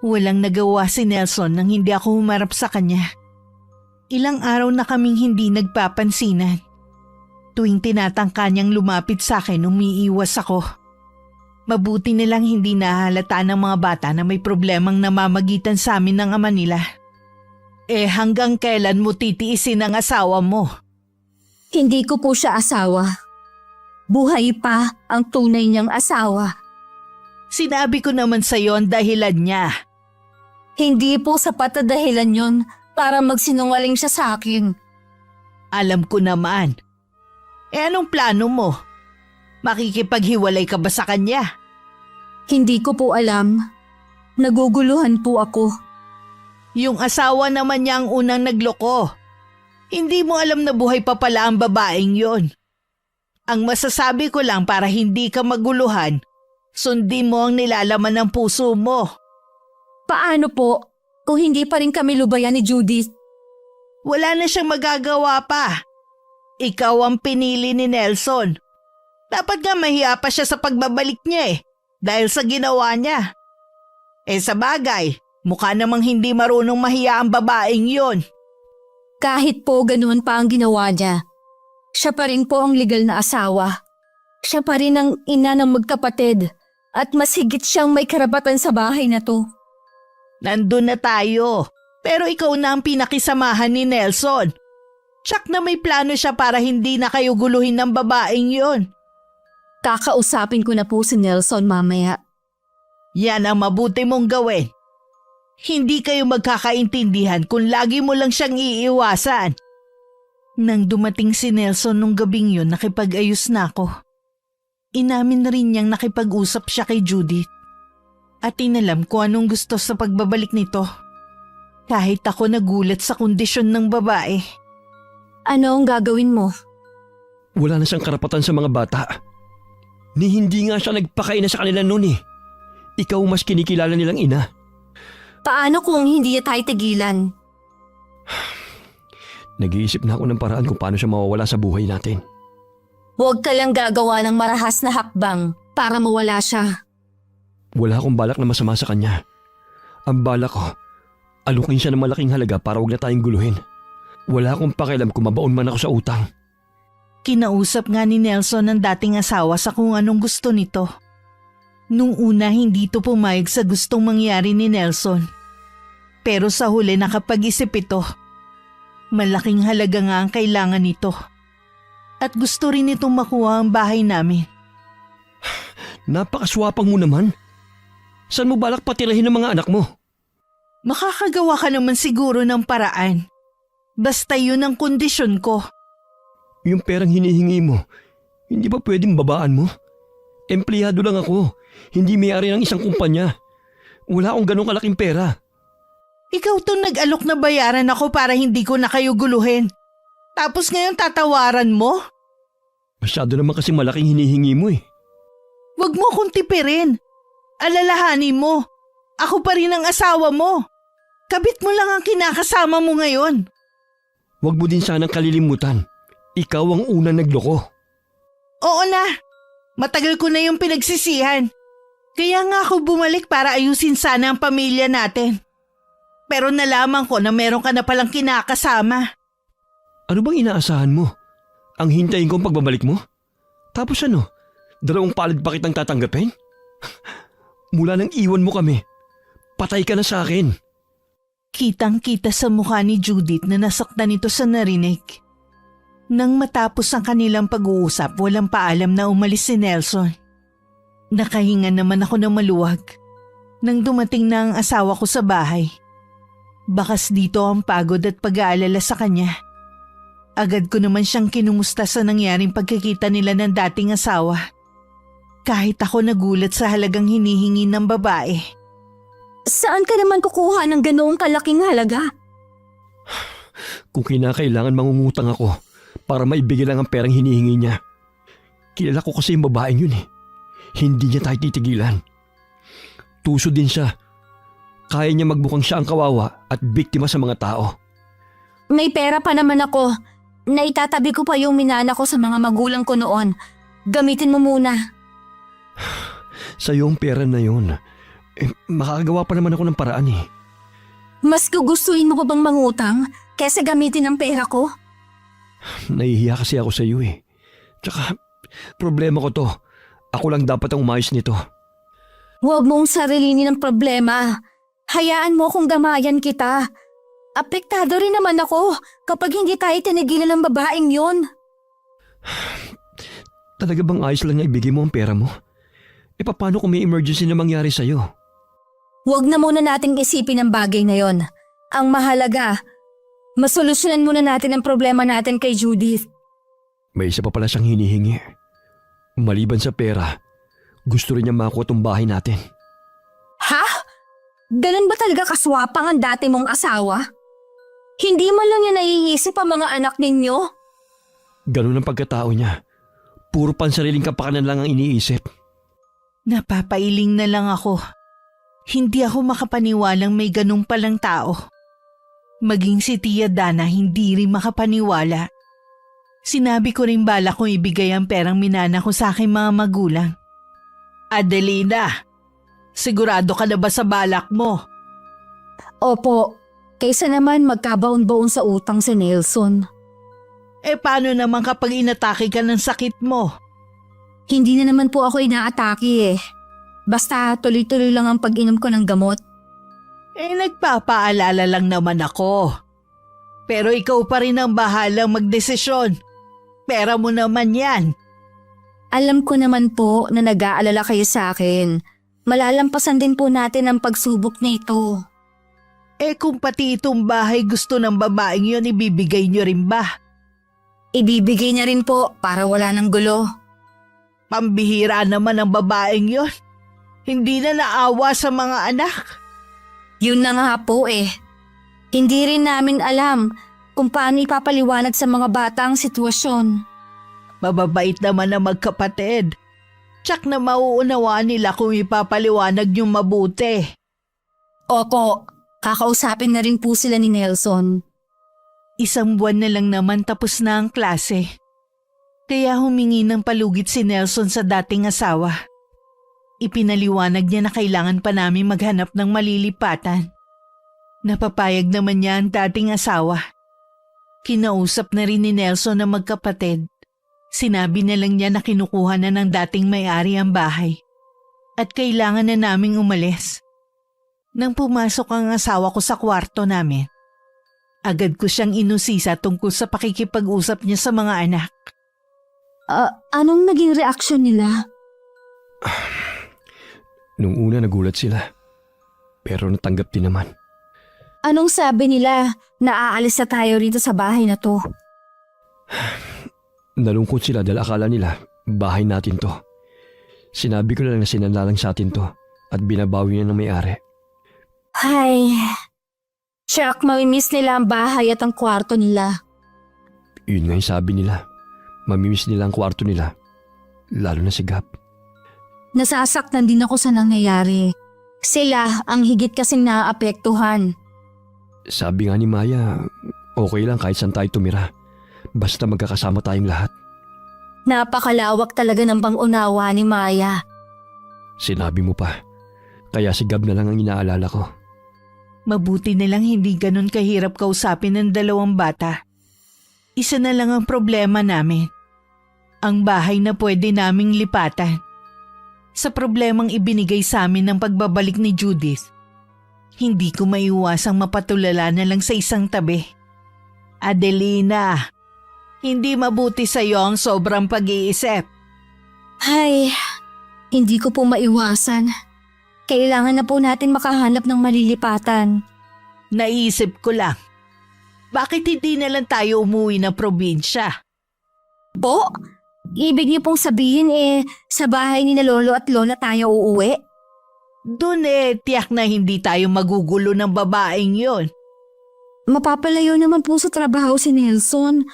Walang nagawa si Nelson nang hindi ako humarap sa kanya. Ilang araw na kaming hindi nagpapansinan. Tuwing tinatangka niyang lumapit sa akin, umiiwas ako. Mabuti nilang hindi nahalata ng mga bata na may problemang namamagitan sa amin ng ama nila. Hanggang kailan mo titiisin ang asawa mo? Hindi ko po siya asawa. buhay pa ang tunay niyang asawa. Sinabi ko naman sa'yo ang dahilan niya. Hindi po sapat na dahilan yon para magsinungaling siya sa akin. Alam ko naman. Anong plano mo? Makikipaghiwalay ka ba sa kanya? Hindi ko po alam. Naguguluhan po ako. Yung asawa naman niya ang unang nagloko. Hindi mo alam na buhay pa pala ang babaeng yon. Ang masasabi ko lang para hindi ka maguluhan, sundin mo ang nilalaman ng puso mo. Paano po kung hindi pa rin kami lubayan ni Judith? Wala na siyang magagawa pa. Ikaw ang pinili ni Nelson. Dapat nga mahiya pa siya sa pagbabalik niya dahil sa ginawa niya. Sa bagay, mukha namang hindi marunong mahiya ang babaeng yon. Kahit po ganoon pa ang ginawa niya, siya pa rin po ang legal na asawa. Siya pa rin ang ina ng magkapatid at mas higit siyang may karapatan sa bahay na to. Nandun na tayo, pero ikaw na ang pinakisamahan ni Nelson. Tsak na may plano siya para hindi na kayo guluhin ng babaeng yon. Kakausapin ko na po si Nelson mamaya. Yan ang mabuti mong gawin. Hindi kayo magkakaintindihan kung lagi mo lang siyang iiwasan. Nang dumating si Nelson nung gabing yun, nakipag-ayos na ako. Inamin na rin niyang nakipag-usap siya kay Judith. At inalam ko anong gusto sa pagbabalik nito. Kahit ako nagulat sa kondisyon ng babae. Ano ang gagawin mo? Wala na siyang karapatan sa mga bata. Ni hindi nga siya nagpakaina sa kanila noon eh. Ikaw mas kinikilala nilang ina. Paano kung hindi niya tayo tigilan? Nag-iisip na ako ng paraan kung paano siya mawawala sa buhay natin. Huwag ka lang gagawa ng marahas na hakbang para mawala siya. Wala akong balak na masama sa kanya. Ang balak ko, alukin siya ng malaking halaga para huwag na tayong guluhin. Wala akong pakialam kung mabaon man ako sa utang. Kinausap nga ni Nelson ang dating asawa sa kung anong gusto nito. Nung una hindi to pumayag sa gustong mangyari ni Nelson. Pero sa huli nakapag-isip ito. Malaking halaga nga ang kailangan nito. At gusto rin itong makuha ang bahay namin. Napakaswapang mo naman. Saan mo balak patirahin ang mga anak mo? Makakagawa ka naman siguro ng paraan. Basta yun ang kondisyon ko. Yung perang hinihingi mo, hindi ba pwedeng babaan mo? Empleyado lang ako, hindi may-ari ng isang kumpanya. Wala akong ganong kalaking pera. Ikaw to nag-alok na bayaran ako para hindi ko na kayo guluhin. Tapos ngayon tatawaran mo? Masyado naman kasi malaking hinihingi mo eh. Huwag mo akong tipirin. Alalahanin mo. Ako pa rin ang asawa mo. Kabit mo lang ang kinakasama mo ngayon. Huwag mo din sanang kalilimutan. Ikaw ang unang nagloko. Oo na. Matagal ko na yung pinagsisihan. Kaya nga ako bumalik para ayusin sana ang pamilya natin. Pero nalaman ko na meron ka na palang kinakasama. Ano bang inaasahan mo? Ang hintayin ko ang pagbabalik mo? Tapos ano? Dalawang palad pa kitang tatanggapin? Mula nang iwan mo kami, patay ka na sa akin. Kitang-kita sa mukha ni Judith na nasaktan ito sa narinig. Nang matapos ang kanilang pag-uusap, walang paalam na umalis si Nelson. Nakahinga naman ako ng maluwag nang dumating na ang asawa ko sa bahay. Bakas dito ang pagod at pag-aalala sa kanya. Agad ko naman siyang kinumusta sa nangyaring pagkikita nila ng dating asawa. Kahit ako nagulat sa halagang hinihingi ng babae. Saan ka naman kukuha ng ganoong kalaking halaga? Kung kinakailangan mangungutang ako para maibigay lang ang perang hinihingi niya. Kilala ko kasi yung babaeng yun eh. Hindi niya tayo titigilan. Tuso din siya. Kaya niya magbukang siya ang kawawa at biktima sa mga tao. May pera pa naman ako. Naitatabi ko pa yung minana ko sa mga magulang ko noon. Gamitin mo muna. Sa yung pera na yun, makakagawa pa naman ako ng paraan eh. Mas gugustuhin mo pa bang mangutang kesa gamitin ang pera ko? Nahihiya kasi ako sa iyo eh. Tsaka, problema ko to. Ako lang dapat ang umayos nito. Huwag mong sarilinin ng problema. Hayaan mo kung gamayan kita. Apektado rin naman ako kapag hindi tayo tinigilan ng babaeng yon. Talaga bang ayos lang na ibigay mo ang pera mo? E paano kung may emergency na mangyari sa'yo? Huwag na muna nating isipin ang bagay na yon. Ang mahalaga, masolusyonan muna natin ang problema natin kay Judith. May isa pa pala siyang hinihingi. Maliban sa pera, gusto rin niya makuha tong bahay natin. Ha? Ganun ba talaga kaswapang ang dati mong asawa? Hindi man lang niya naiisip ang mga anak ninyo? Ganun ang pagkatao niya. Puro pansariling kapakanan lang ang iniisip. Napapailing na lang ako. Hindi ako makapaniwalang may ganung palang tao. Maging si Tia Dana hindi rin makapaniwala. Sinabi ko rin bala kong ibigay ang perang minana ko sa aking mga magulang. Adelina, sigurado ka na ba sa balak mo? Opo, kaysa naman magkabaon-baon sa utang si Nelson. Paano naman kapag inatake ka ng sakit mo? Hindi na naman po ako inaatake eh. Basta tuloy-tuloy lang ang pag-inom ko ng gamot. Nagpapaalala lang naman ako. Pero ikaw pa rin ang bahalang magdesisyon. Pera mo naman yan. Alam ko naman po na nag-aalala kayo sa akin. Malalampasan din po natin ang pagsubok na ito. Kung pati itong bahay gusto ng babaeng yon, ibibigay nyo rin ba? Ibibigay niya rin po para wala ng gulo. Pambihira naman ang babaeng yon. Hindi na naawa sa mga anak. Yun na nga po eh. Hindi rin namin alam kung paano ipapaliwanag sa mga bata ang sitwasyon. Mababait naman ang magkapatid. Tsak na mauunawaan nila kung ipapaliwanag yung mabuti. Opo, kakausapin na rin po sila ni Nelson. 1 buwan na lang naman tapos na ang klase. Kaya humingi ng palugit si Nelson sa dating asawa. Ipinaliwanag niya na kailangan pa namin maghanap ng malilipatan. Napapayag naman niya ang dating asawa. Kinausap na rin ni Nelson na magkapatid. Sinabi na lang niya na kinukuha na ng dating may-ari ang bahay. At kailangan na naming umalis. Nang pumasok ang asawa ko sa kwarto namin, agad ko siyang inusisa tungkol sa pakikipag-usap niya sa mga anak. Anong naging reaksyon nila? Nung una nagulat sila. Pero natanggap din naman. Anong sabi nila na aalis na tayo rito sa bahay na to? Nalungkot sila dahil akala nila bahay natin to. Sinabi ko na lang na sinanlalang sa atin to at binabawi niya ng may-ari. Ay, Chuck, mamimiss nila ang bahay at ang kwarto nila. Yun nga yung sabi nila. Mamimiss nila ang kwarto nila. Lalo na si Gab. Nasasaktan din ako sa nangyayari. Sila ang higit kasing naaapektuhan. Sabi nga ni Maya, okay lang kahit saan tayo tumira. Basta magkakasama tayong lahat. Napakalawak talaga ng pangunawa ni Maya. Sinabi mo pa. Kaya si Gab na lang ang inaalala ko. Mabuti na lang hindi ganun kahirap kausapin ng 2 bata. Isa na lang ang problema namin. Ang bahay na pwede naming lipatan. Sa problemang ibinigay sa amin ng pagbabalik ni Judith, hindi ko maiwasang mapatulala na lang sa isang tabi. Adelina, hindi mabuti sa iyo ang sobrang pag-iisip. Ay, hindi ko po maiwasan. Kailangan na po natin makahanap ng malilipatan. Naisip ko lang, bakit hindi na lang tayo umuwi ng probinsya? Po? Ibig niyo pong sabihin sa bahay ni na Lolo at Lola tayo uuwi? Doon tiyak na hindi tayo magugulo ng babaeng yon. Mapapalayo naman po sa trabaho si Nelson,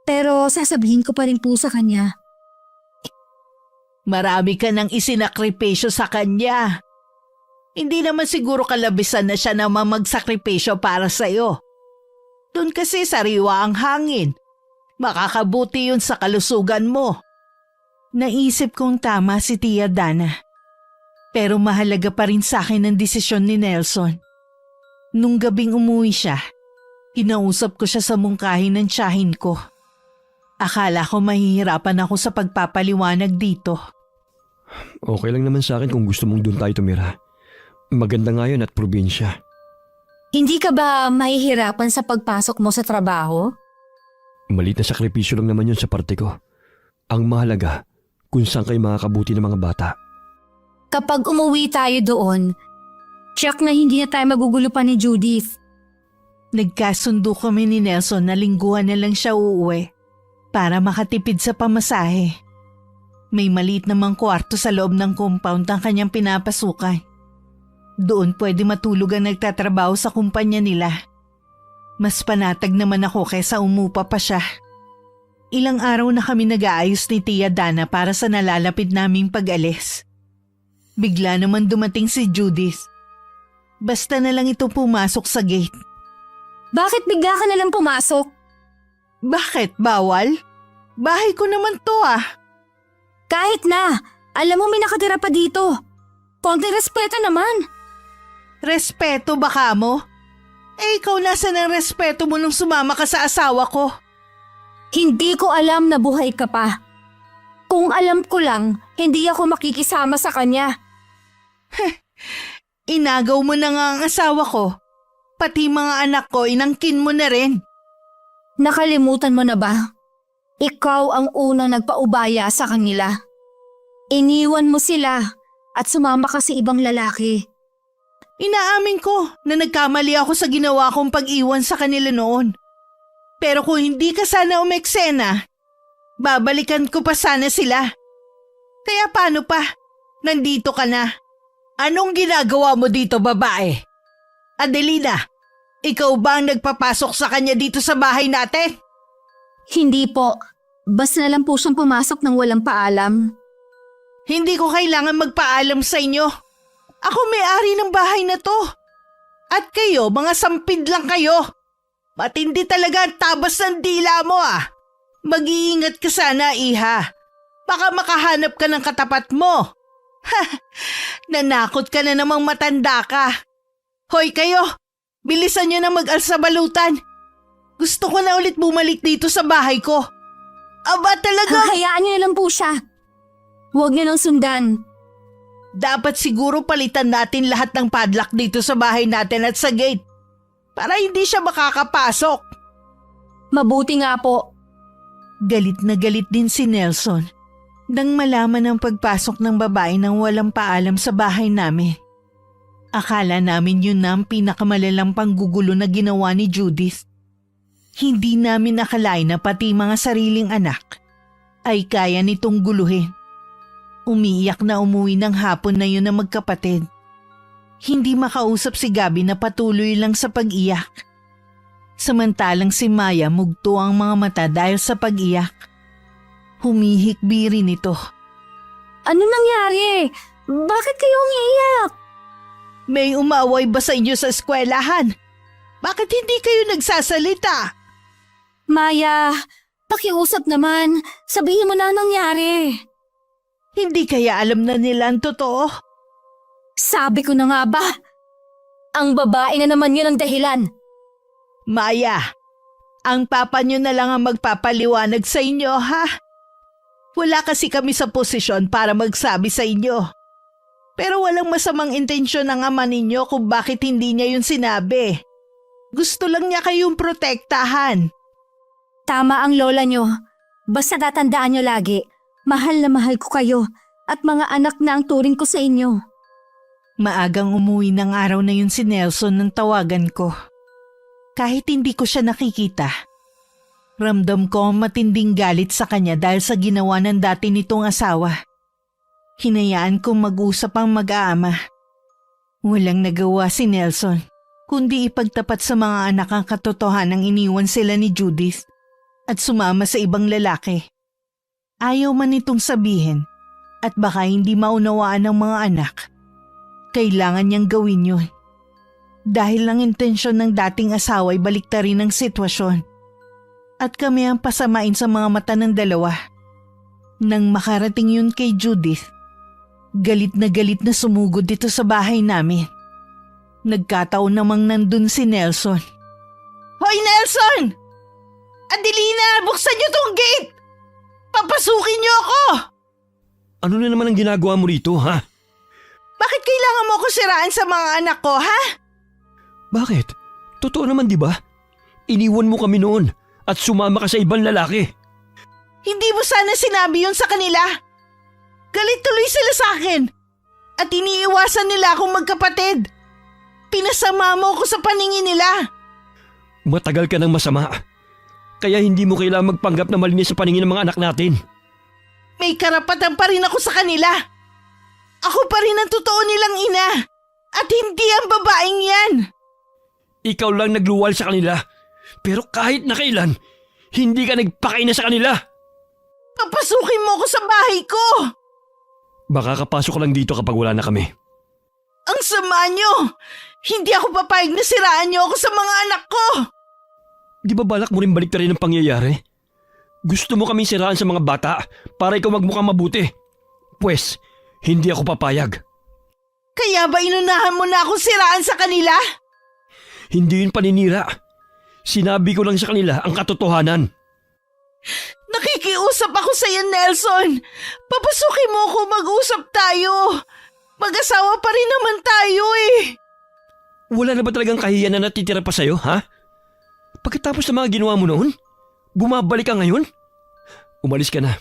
pero sasabihin ko pa rin po sa kanya. Marami ka nang isinakripisyo sa kanya. Hindi naman siguro kalabisan na siya naman magsakripisyo para sa'yo. Doon kasi sariwa ang hangin. Makakabuti yun sa kalusugan mo. Naisip kong tama si Tia Dana. Pero mahalaga pa rin sa akin ang desisyon ni Nelson. Nung gabing umuwi siya, kinausap ko siya sa mungkahin ng tiyahin ko. Akala ko mahihirapan ako sa pagpapaliwanag dito. Okay lang naman sa akin kung gusto mong doon tayo tumira. Maganda nga yun at probinsya. Hindi ka ba mahihirapan sa pagpasok mo sa trabaho? Maliit na sakripisyo lang naman yun sa parte ko. Ang mahalaga, kung saan kayo makakabuti ng mga bata. Kapag umuwi tayo doon, check na hindi na tayo magugulo pa ni Judith. Nagkasundo kami ni Nelson na lingguhan na lang siya uuwi para makatipid sa pamasahe. May maliit namang kwarto sa loob ng compound ang kanyang pinapasukan. Doon pwede matulog ang nagtatrabaho sa kumpanya nila. Mas panatag naman ako kaysa umupa pa siya. Ilang araw na kami nag-aayos ni Tia Dana para sa nalalapit naming pag-alis. Bigla naman dumating si Judith. Basta na lang ito pumasok sa gate. Bakit bigla ka nalang pumasok? Bakit? Bawal? Bahay ko naman to ah. Kahit na, alam mo may nakatira pa dito. Konting respeto naman. Respeto baka mo? Eh ikaw nasa ng respeto mo nung sumama ka sa asawa ko? Hindi ko alam na buhay ka pa. Kung alam ko lang, hindi ako makikisama sa kanya. Inagaw mo na nga ang asawa ko. Pati mga anak ko, inangkin mo na rin. Nakalimutan mo na ba? Ikaw ang unang nagpaubaya sa kanila. Iniwan mo sila at sumama ka sa ibang lalaki. Inaamin ko na nagkamali ako sa ginawa kong pag-iwan sa kanila noon. Pero kung hindi ka sana umeksena, babalikan ko pa sana sila. Kaya paano pa? Nandito ka na. Anong ginagawa mo dito, babae? Adelina, ikaw ba ang nagpapasok sa kanya dito sa bahay natin? Hindi po. Basta na lang po siyang pumasok ng walang paalam. Hindi ko kailangan magpaalam sa inyo. Ako may-ari ng bahay na to. At kayo, mga sampid lang kayo. Matindi talaga ang tabas ng dila mo ah. Mag-iingat ka sana, iha. Baka makahanap ka ng katapat mo. Nanakot ka na namang matanda ka. Hoy kayo, bilisan nyo na mag-alsabalutan. Gusto ko na ulit bumalik dito sa bahay ko. Aba talaga? Hayaan niyo na lang po siya. Huwag niyo nang sundan. Dapat siguro palitan natin lahat ng padlock dito sa bahay natin at sa gate. Para hindi siya makakapasok. Mabuti nga po. Galit na galit din si Nelson nang malaman ang pagpasok ng babae nang walang paalam sa bahay namin. Akala namin yun na ang pinakamalalang panggugulo na ginawa ni Judith. Hindi namin akalain na pati mga sariling anak ay kaya nitong guluhin. Umiiyak na umuwi ng hapon na yun na magkapatid. Hindi makausap si Gabi na patuloy lang sa pag-iyak. Samantalang si Maya mugto ang mga mata dahil sa pag-iyak. Humihikbi rin ito. Ano nangyari? Bakit kayo umiiyak? May umaway ba sa inyo sa eskwelahan? Bakit hindi kayo nagsasalita? Maya, pakiusap naman. Sabihin mo na ang nangyari. Hindi kaya alam na nila ang totoo? Sabi ko na nga ba? Ang babae na naman yun ang dahilan. Maya, ang papa nyo na lang ang magpapaliwanag sa inyo, ha? Wala kasi kami sa posisyon para magsabi sa inyo. Pero walang masamang intensyon ng ama ninyo kung bakit hindi niya yun sinabi. Gusto lang niya kayong protektahan. Tama ang lola nyo. Basta tatandaan nyo lagi, mahal na mahal ko kayo at mga anak na ang turing ko sa inyo. Maagang umuwi ng araw na yun si Nelson nang tawagan ko. Kahit hindi ko siya nakikita. Ramdam ko ang matinding galit sa kanya dahil sa ginawa ng dati nitong asawa. Hinayaan kong mag-usap ang mag-aama. Walang nagawa si Nelson, kundi ipagtapat sa mga anak ang katotohanang iniwan sila ni Judith at sumama sa ibang lalaki. Ayaw man itong sabihin at baka hindi maunawaan ng mga anak. Kailangan niyang gawin yun. Dahil ang intensyon ng dating asawa ay baliktarin ang sitwasyon. At kami ang pasamain sa mga mata ng dalawa. Nang makarating yun kay Judith, galit na sumugod dito sa bahay namin. Nagkataon namang nandun si Nelson. Hoy Nelson! Adelina, buksan niyo tong gate! Papasukin niyo ako! Ano na naman ang ginagawa mo rito, ha? Bakit kailangan mo ako siraan sa mga anak ko, ha? Bakit? Totoo naman, di ba? Iniwan mo kami noon at sumama ka sa ibang lalaki. Hindi mo sana sinabi yun sa kanila. Galit tuloy sila sa akin. At iniiwasan nila akong magkapatid. Pinasama mo ako sa paningin nila. Matagal ka ng masama. Kaya hindi mo kailangang magpanggap na malinis sa paningin ng mga anak natin. May karapatan pa rin ako sa kanila. Ako pa rin ang totoo nilang ina. At hindi ang babaeng yan. Ikaw lang nagluwal sa kanila. Pero kahit na kailan, hindi ka nagpakaina sa kanila. Papasukin mo ako sa bahay ko. Makakapasok ka lang dito kapag wala na kami. Ang sama nyo. Hindi ako papayag na siraan nyo ako sa mga anak ko. Di ba balak mo rin balik rin ang pangyayari? Gusto mo kaming siraan sa mga bata para ikaw magmukhang mabuti. Pwes, hindi ako papayag. Kaya ba inunahan mo na akong siraan sa kanila? Hindi yun paninira. Sinabi ko lang sa kanila ang katotohanan. Nakikiusap ako sa iyo, Nelson. Papasukin mo ako, mag-usap tayo. Mag-asawa pa rin naman tayo eh. Wala na ba talagang kahiyan na natitira pa sa'yo, ha? Pagkatapos ng mga ginawa mo noon, bumabalik ka ngayon? Umalis ka na.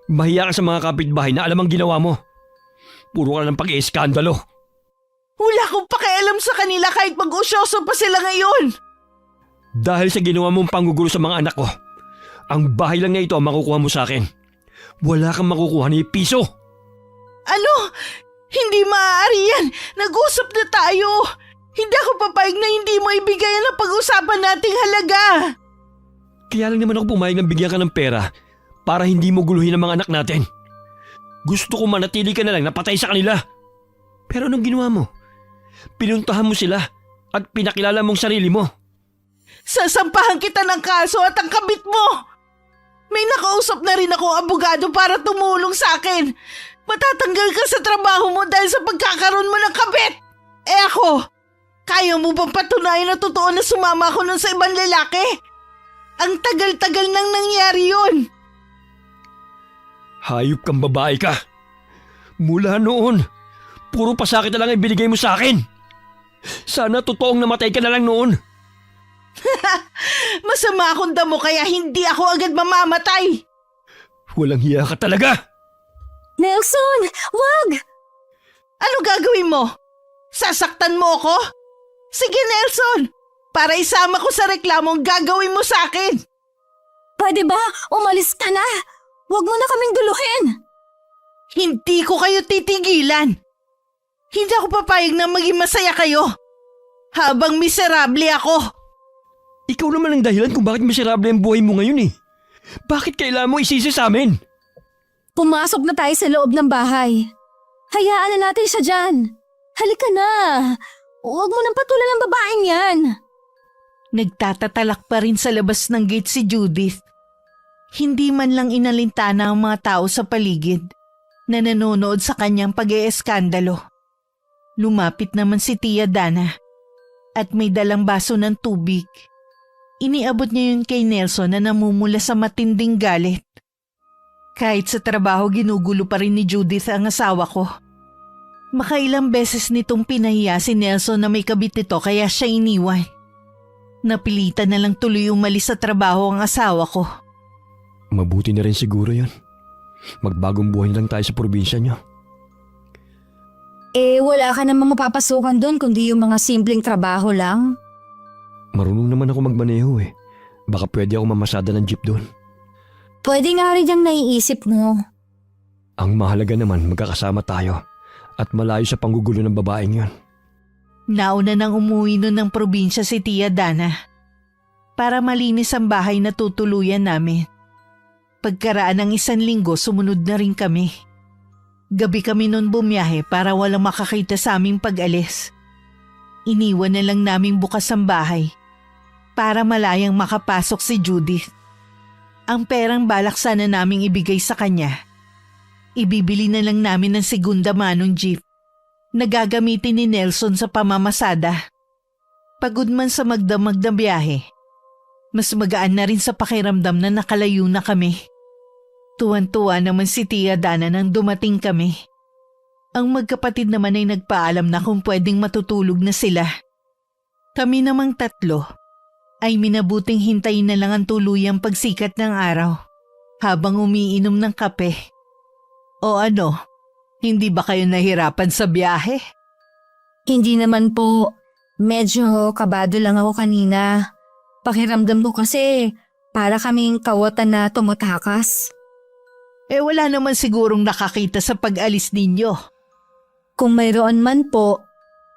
Mahiya ka sa mga kapitbahay na alam ang ginawa mo. Puro ka ng pag-iiskandalo. Wala akong pakialam sa kanila kahit mag-usyoso pa sila ngayon. Dahil sa ginawa mong panggugulo sa mga anak ko, ang bahay lang na ito ang makukuha mo sa akin. Wala kang makukuha ni piso. Ano? Hindi maaari yan. Nag-usap na tayo. Hindi ako papayag na hindi mo ibigay ang pag-usapan nating halaga. Kaya lang naman ako pumayag ng bigyan ka ng pera para hindi mo guluhin ang mga anak natin. Gusto ko manatili ka na lang na patay sa kanila. Pero anong ginawa mo? Pinuntahan mo sila at pinakilala mong sarili mo. Sasampahan kita ng kaso at ang kabit mo. May nakausap na rin akong abogado para tumulong sa akin. Matatanggal ka sa trabaho mo dahil sa pagkakaroon mo ng kabit. Eh ako, kaya mo bang patunayan na totoo na sumama ako nun sa ibang lalaki? Ang tagal-tagal nang nangyari yun. Hayop kang babae ka. Mula noon, puro pasakit na lang ang binigay mo sa akin. Sana totoong namatay ka na lang noon. Masama akong damo kaya hindi ako agad mamamatay. Walang hiya ka talaga. Nelson, wag! Ano gagawin mo? Sasaktan mo ako? Sige Nelson, para isama ko sa reklamong gagawin mo sa akin. Pwede ba? Umalis ka na! Huwag mo na kaming duluhin! Hindi ko kayo titigilan. Hindi ako papayag na maging masaya kayo. Habang miserable ako. Ikaw naman ang dahilan kung bakit miserable ang buhay mo ngayon eh. Bakit kailangan mo isisi sa amin? Pumasok na tayo sa loob ng bahay. Hayaan na natin siya dyan. Halika na. Huwag mo nang patulan ang babaeng yan. Nagtatatalak pa rin sa labas ng gate si Judith. Hindi man lang inalintana ang mga tao sa paligid na nanonood sa kanyang pag-eeskandalo. Lumapit naman si Tia Dana at may dalang baso ng tubig. Iniabot niya yun kay Nelson na namumula sa matinding galit. Kahit sa trabaho ginugulo pa rin ni Judith ang asawa ko. Makailang beses nitong pinahiya si Nelson na may kabit nito kaya siya iniwan. Napilitan na lang tuloy umalis sa trabaho ang asawa ko. Mabuti na rin siguro yun. Magbagong buhay lang tayo sa probinsya niyo. Wala ka namang mapapasukan doon kundi yung mga simpleng trabaho lang. Marunong naman ako magmaneho eh. Baka pwede ako mamasada ng jeep doon. Pwede nga rin yung naiisip mo. Ang mahalaga naman magkakasama tayo at malayo sa panggugulo ng babaeng yun. Nauna nang umuwi nun ng probinsya si Tia Dana para malinis ang bahay na tutuluyan namin. Pagkaraan ng 1 linggo, sumunod na rin kami. Gabi kami nun bumiyahe para walang makakita sa aming pag-alis. Iniwan na lang naming bukas ang bahay para malayang makapasok si Judith. Ang perang balak sana naming ibigay sa kanya. Ibibili na lang namin ng segunda manong jeep na gagamitin ni Nelson sa pamamasada. Pagod man sa magdamag na biyahe, mas magaan na rin sa pakiramdam na nakalayo na kami. Tuwan-tuwa naman si Tia Dana nang dumating kami. Ang magkapatid naman ay nagpaalam na kung pwedeng matutulog na sila. Kami namang 3 ay minabuting hintayin na lang ang tuluyang pagsikat ng araw habang umiinom ng kape. O ano, hindi ba kayo nahirapan sa biyahe? Hindi naman po. Medyo kabado lang ako kanina. Pakiramdam ko kasi para kaming kawatan na tumutakas. Wala naman sigurong nakakita sa pag-alis ninyo. Kung mayroon man po,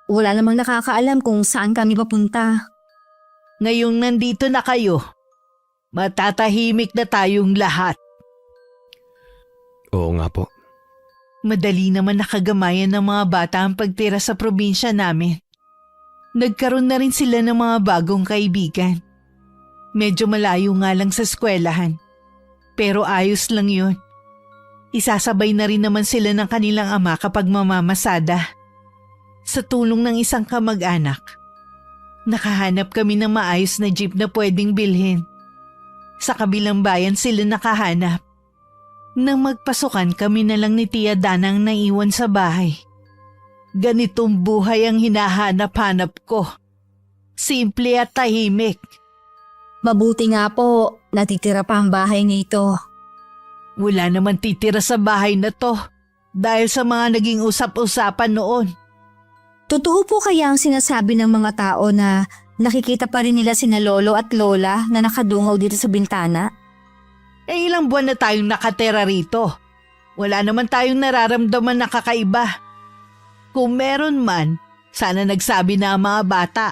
wala namang nakakaalam kung saan kami papunta. Ngayong nandito na kayo, matatahimik na tayong lahat. Oo nga po. Madali naman nakagamayan ng mga bata ang pagtira sa probinsya namin. Nagkaroon na rin sila ng mga bagong kaibigan. Medyo malayo nga lang sa eskwelahan. Pero ayos lang yun. Isasabay na rin naman sila ng kanilang ama kapag mamamasada. Sa tulong ng isang kamag-anak, nakahanap kami ng maayos na jeep na pwedeng bilhin. Sa kabilang bayan sila nakahanap. Nang magpasukan kami na lang ni Tia Dana ang naiwan sa bahay. Ganitong buhay ang hinahanap-hanap ko. Simple at tahimik. Mabuti nga po, natitira pa ang bahay nito. Wala naman titira sa bahay na to dahil sa mga naging usap-usapan noon. Totoo po kaya ang sinasabi ng mga tao na nakikita pa rin nila sina lolo at lola na nakadungaw dito sa bintana? Ilang buwan na tayong nakatera rito. Wala naman tayong nararamdaman na kakaiba. Kung meron man, sana nagsabi na ang mga bata.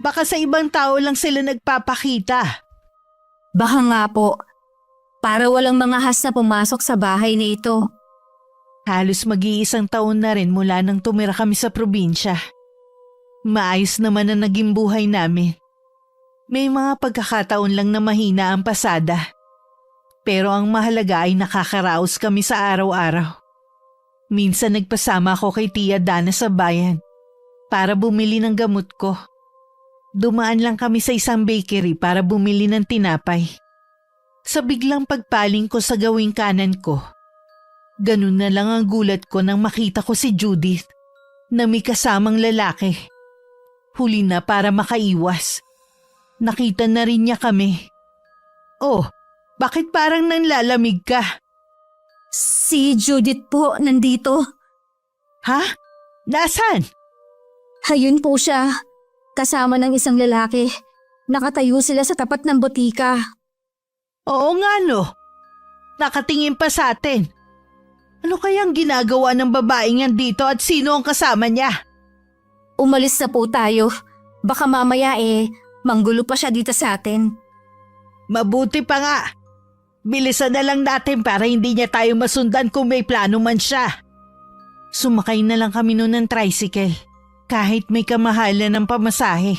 Baka sa ibang tao lang sila nagpapakita. Baka nga po, para walang mga has na pumasok sa bahay na ito. Halos mag-iisang taon na rin mula nang tumira kami sa probinsya. Maayos naman ang naging buhay namin. May mga pagkakataon lang na mahina ang pasada. Pero ang mahalaga ay nakakaraos kami sa araw-araw. Minsan nagpasama ako kay Tia Dana sa bayan para bumili ng gamot ko. Dumaan lang kami sa isang bakery para bumili ng tinapay. Sa biglang pagpaling ko sa gawing kanan ko, ganun na lang ang gulat ko nang makita ko si Judith na may kasamang lalaki. Huli na para makaiwas. Nakita na rin niya kami. Oh, bakit parang nanlalamig ka? Si Judith po nandito. Ha? Nasaan? Hayun po siya, kasama ng isang lalaki. Nakatayo sila sa tapat ng botika. Oo nga no. Nakatingin pa sa atin. Ano kayang ginagawa ng babaeng yan dito at sino ang kasama niya? Umalis na po tayo. Baka mamaya manggulo pa siya dito sa atin. Mabuti pa nga. Bilisan na lang natin para hindi niya tayo masundan kung may plano man siya. Sumakay na lang kami noon ng tricycle kahit may kamahalan ng pamasahe.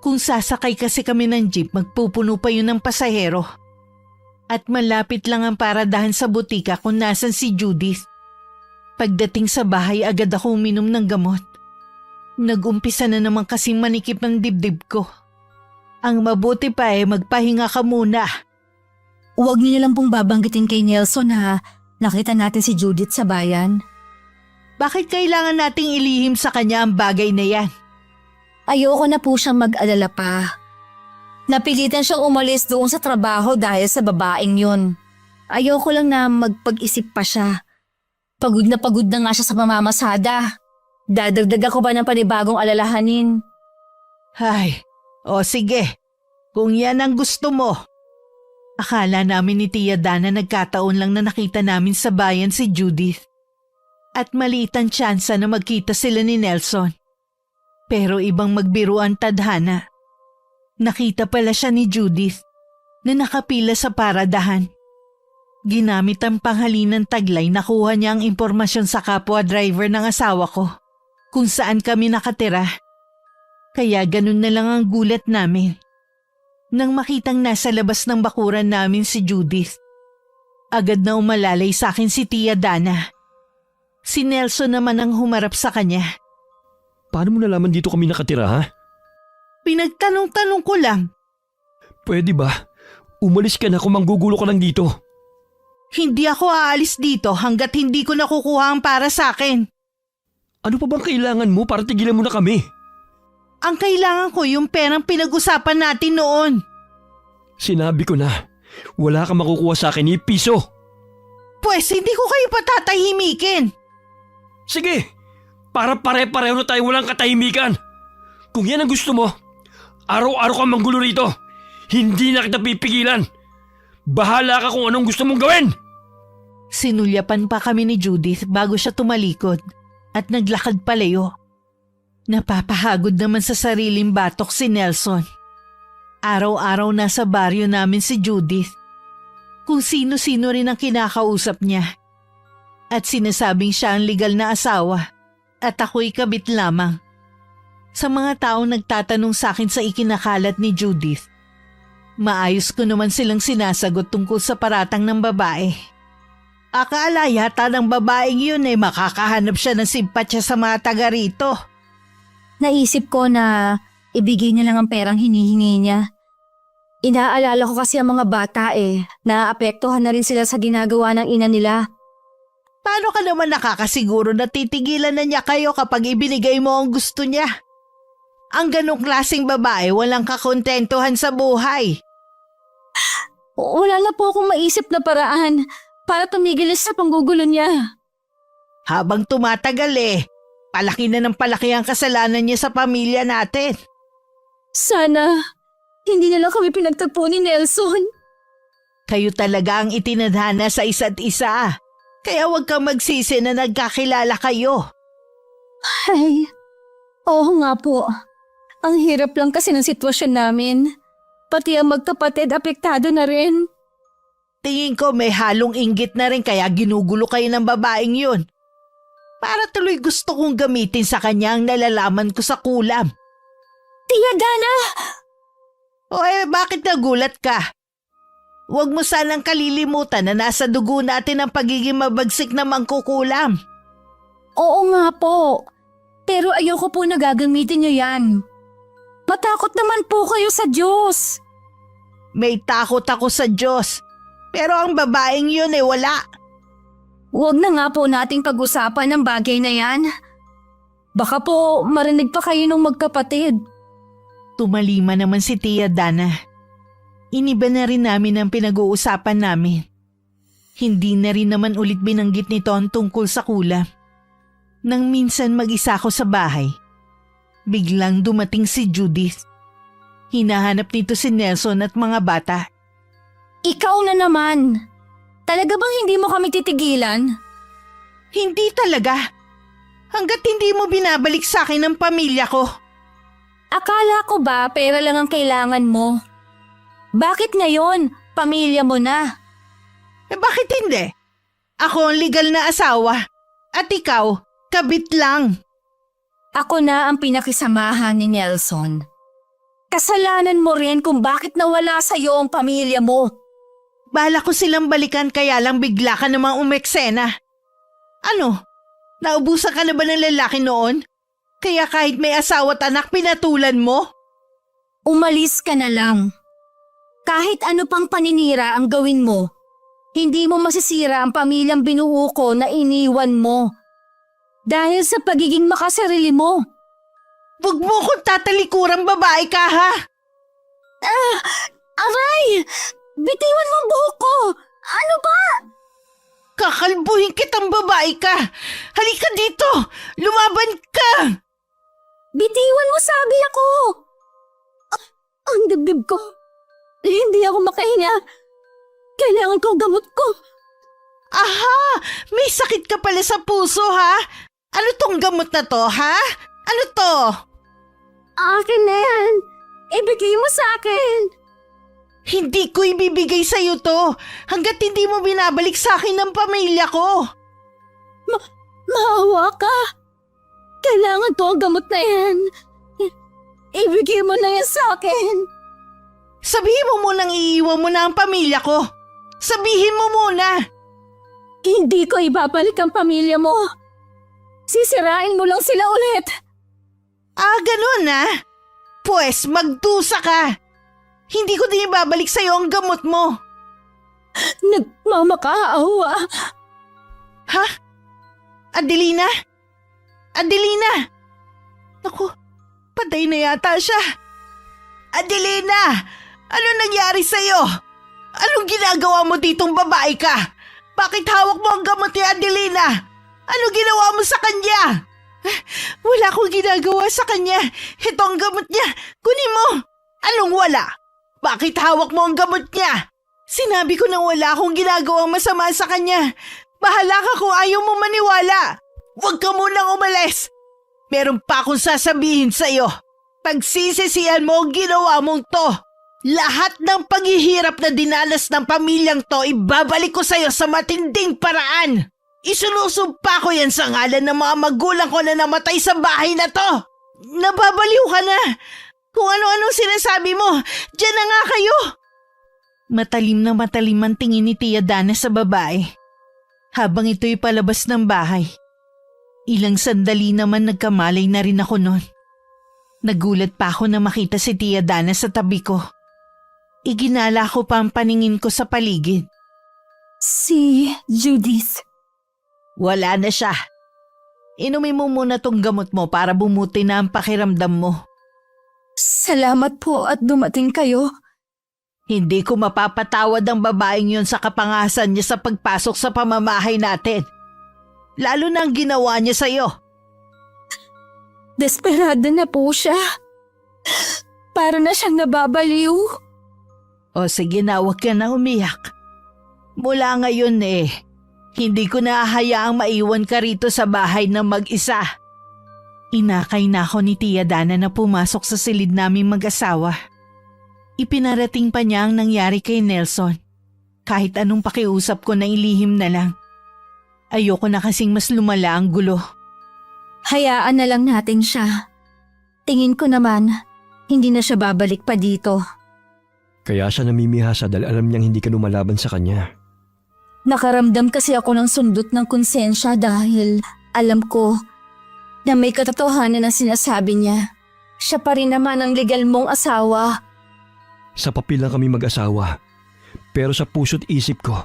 Kung sasakay kasi kami ng jeep, magpupuno pa yun ng pasahero. At malapit lang ang paradahan sa butika kung nasan si Judith. Pagdating sa bahay, agad ako uminom ng gamot. Nag-umpisa na naman kasing manikip ng dibdib ko. Ang mabuti pa magpahinga ka muna. Huwag niyo na lang pong babanggitin kay Nelson na nakita natin si Judith sa bayan. Bakit kailangan nating ilihim sa kanya ang bagay na yan? Ayoko na po siyang mag-alala pa. Napilitan siyang umalis doon sa trabaho dahil sa babaeng yun. Ayoko lang na magpag-isip pa siya. Pagod na nga siya sa pamamasada. Dadagdag ako ba ng panibagong alalahanin? Ay, o sige. Kung yan ang gusto mo. Akala namin ni Tia Dana nagkataon lang na nakita namin sa bayan si Judith. At maliit ang tsansa na magkita sila ni Nelson. Pero ibang magbiro ang tadhana. Nakita pala siya ni Judith na nakapila sa paradahan. Ginamit ang panghalinang taglay, nakuha niya ang impormasyon sa kapwa driver ng asawa ko kung saan kami nakatira. Kaya ganun na lang ang gulat namin. Nang makitang nasa labas ng bakuran namin si Judith, agad na umalalay sa akin si Tia Dana. Si Nelson naman ang humarap sa kanya. Paano mo nalaman dito kami nakatira, ha? Pinagtanong-tanong ko lang. Pwede ba? Umalis ka na kung manggugulo ka lang dito. Hindi ako aalis dito hanggat hindi ko nakukuha ang para sa akin. Ano pa bang kailangan mo para tigilan mo na kami? Ang kailangan ko yung perang pinag-usapan natin noon. Sinabi ko na, wala kang makukuha sa akin ni piso. Pwes, hindi ko kayo patatahimikin. Sige, para pare-pareho na tayo walang katahimikan. Kung yan ang gusto mo, araw-araw kang manggulo rito. Hindi na kita pipigilan. Bahala ka kung anong gusto mong gawin. Sinulyapan pa kami ni Judith bago siya tumalikod at naglakad palayo. Napapahagod naman sa sariling batok si Nelson. Araw-araw nasa baryo namin si Judith. Kung sino-sino rin ang kinakausap niya. At sinasabing siya ang legal na asawa at ako'y kabit lamang. Sa mga taong nagtatanong sa akin sa ikinakalat ni Judith, maayos ko naman silang sinasagot tungkol sa paratang ng babae. Akala yata ng babaeng yun makakahanap siya ng simpatya sa mga taga rito. Naisip ko na ibigay niya lang ang perang hinihingi niya. Inaalala ko kasi ang mga bata naapektuhan na rin sila sa ginagawa ng ina nila. Paano ka naman nakakasiguro na titigilan na niya kayo kapag ibinigay mo ang gusto niya? Ang ganong klaseng babae walang kakontentuhan sa buhay. Wala na po akong maisip na paraan para tumigil sa panggugulo niya. Habang tumatagal palaki na ng palaki ang kasalanan niya sa pamilya natin. Sana hindi na lang kami pinagtagpo ni Nelson. Kayo talaga ang itinadhana sa isa't isa. Kaya huwag kang magsisi na nagkakilala kayo. Ay, oo nga po. Ang hirap lang kasi ng sitwasyon namin. Pati ang magkapatid apektado na rin. Tingin ko may halong inggit na rin kaya ginugulo kayo ng babaeng yun. Para tuloy gusto kong gamitin sa kanya ang nalalaman ko sa kulam. Tia Dana! O bakit nagulat ka? Huwag mo sanang kalilimutan na nasa dugo natin ang pagiging mabagsik na mangkukulam. Oo nga po. Pero ayoko po na gagamitin niyo yan. Matakot naman po kayo sa Diyos. May takot ako sa Diyos. Pero ang babaeng yun wala. Huwag na nga po nating pag-usapan ng bagay na yan. Baka po marinig pa kayo ng magkapatid. Tumalima naman si Tia Dana. Iniba na rin namin ang pinag-uusapan namin. Hindi na rin naman ulit binanggit nito ang tungkol sa kulam. Nang minsan mag-isa ako sa bahay, biglang dumating si Judith. Hinahanap nito si Nelson at mga bata. Ikaw na naman. Talaga bang hindi mo kami titigilan? Hindi talaga. Hanggat hindi mo binabalik sa akin ang pamilya ko. Akala ko ba pera lang ang kailangan mo? Bakit ngayon? Pamilya mo na. Bakit hindi? Ako ang legal na asawa. At ikaw, kabit lang. Ako na ang pinakisamahan ni Nelson. Kasalanan mo rin kung bakit nawala sa iyo ang pamilya mo. Bala ko silang balikan kaya lang bigla ka namang umeksena. Ano? Naubusan ka na ba ng lalaki noon? Kaya kahit may asawa at anak pinatulan mo? Umalis ka na lang. Kahit ano pang paninira ang gawin mo, hindi mo masisira ang pamilyang binuo ko na iniwan mo. Dahil sa pagiging makasarili mo. Huwag mo kong tatalikurang babae ka, ha? Aray! Bitiwan mo ang buhok ko! Ano ba? Kakalbuhin kitang babae ka! Halika dito! Lumaban ka! Bitiwan mo sabi ako! Ang dibdib ko. Hindi ako makahinga. Kailangan ko gamot ko. Aha! May sakit ka pala sa puso, ha? Ano tong gamot na to, ha? Ano to? Akin na yan. Ibigay mo sa akin. Hindi ko ibibigay sa'yo to hanggat hindi mo binabalik sa akin ng pamilya ko. Maawa ka. Kailangan ko ang gamot na yan. Ibigay mo na yan sa akin. Sabihin mo munang iiwan mo na ang pamilya ko. Sabihin mo muna. Hindi ko ibabalik ang pamilya mo. Sisirain mo lang sila ulit. Ganun ha? Pues magdusa ka. Hindi ko din ibabalik sa'yo ang gamot mo. Nagmamakaawa. Ha? Adelina? Adelina! Naku, patay na yata siya. Adelina! Ano nangyari sa'yo? Anong ginagawa mo ditong babae ka? Bakit hawak mo ang gamot ni Adelina? Ano ginawa mo sa kanya? Wala akong ginagawa sa kanya. Ito ang gamot niya. Kunin mo. Anong wala? Bakit hawak mo ang gamot niya? Sinabi ko na wala akong ginagawang masama sa kanya. Bahala ka kung ayaw mo maniwala. Huwag ka munang umalis. Meron pa akong sasabihin sa iyo. Pagsisisihan mo ang ginawa mong to. Lahat ng paghihirap na dinanas ng pamilyang to, ibabalik ko sa iyo sa matinding paraan. Isinusumpa ko yan sa ngalan ng mga magulang ko na namatay sa bahay na to. Nababaliw ka na. Kung ano-anong sinasabi mo, diyan na nga kayo. Matalim na matalim ang tingin ni Tia Dana sa babae. Habang ito'y palabas ng bahay. Ilang sandali naman nagkamalay na rin ako noon. Nagulat pa ako na makita si Tia Dana sa tabi ko. Iginala ko pa ang paningin ko sa paligid. Si Judith. Wala na siya. Inumin mo muna tong gamot mo para bumuti na ang pakiramdam mo. Salamat po at dumating kayo. Hindi ko mapapatawad ang babaeng yon sa kapangasan niya sa pagpasok sa pamamahay natin. Lalo na ang ginawa niya sa'yo. Desperado na po siya. Para na siyang nababaliw. O sige na, huwag ka na umiyak. Mula ngayon hindi ko na hayaang maiwan ka rito sa bahay ng mag-isa. Inakay na ako ni Tia Dana na pumasok sa silid naming mag-asawa. Ipinarating pa niya ang nangyari kay Nelson. Kahit anong pakiusap ko na ilihim na lang. Ayoko na kasing mas lumala ang gulo. Hayaan na lang natin siya. Tingin ko naman, hindi na siya babalik pa dito. Kaya siya namimihasa dahil alam niyang hindi ka lumalaban sa kanya. Nakaramdam kasi ako ng sundot ng konsensya dahil alam ko na may katotohanan na sinasabi niya. Siya pa rin naman ang legal mong asawa. Sa papel lang kami mag-asawa. Pero sa puso't isip ko,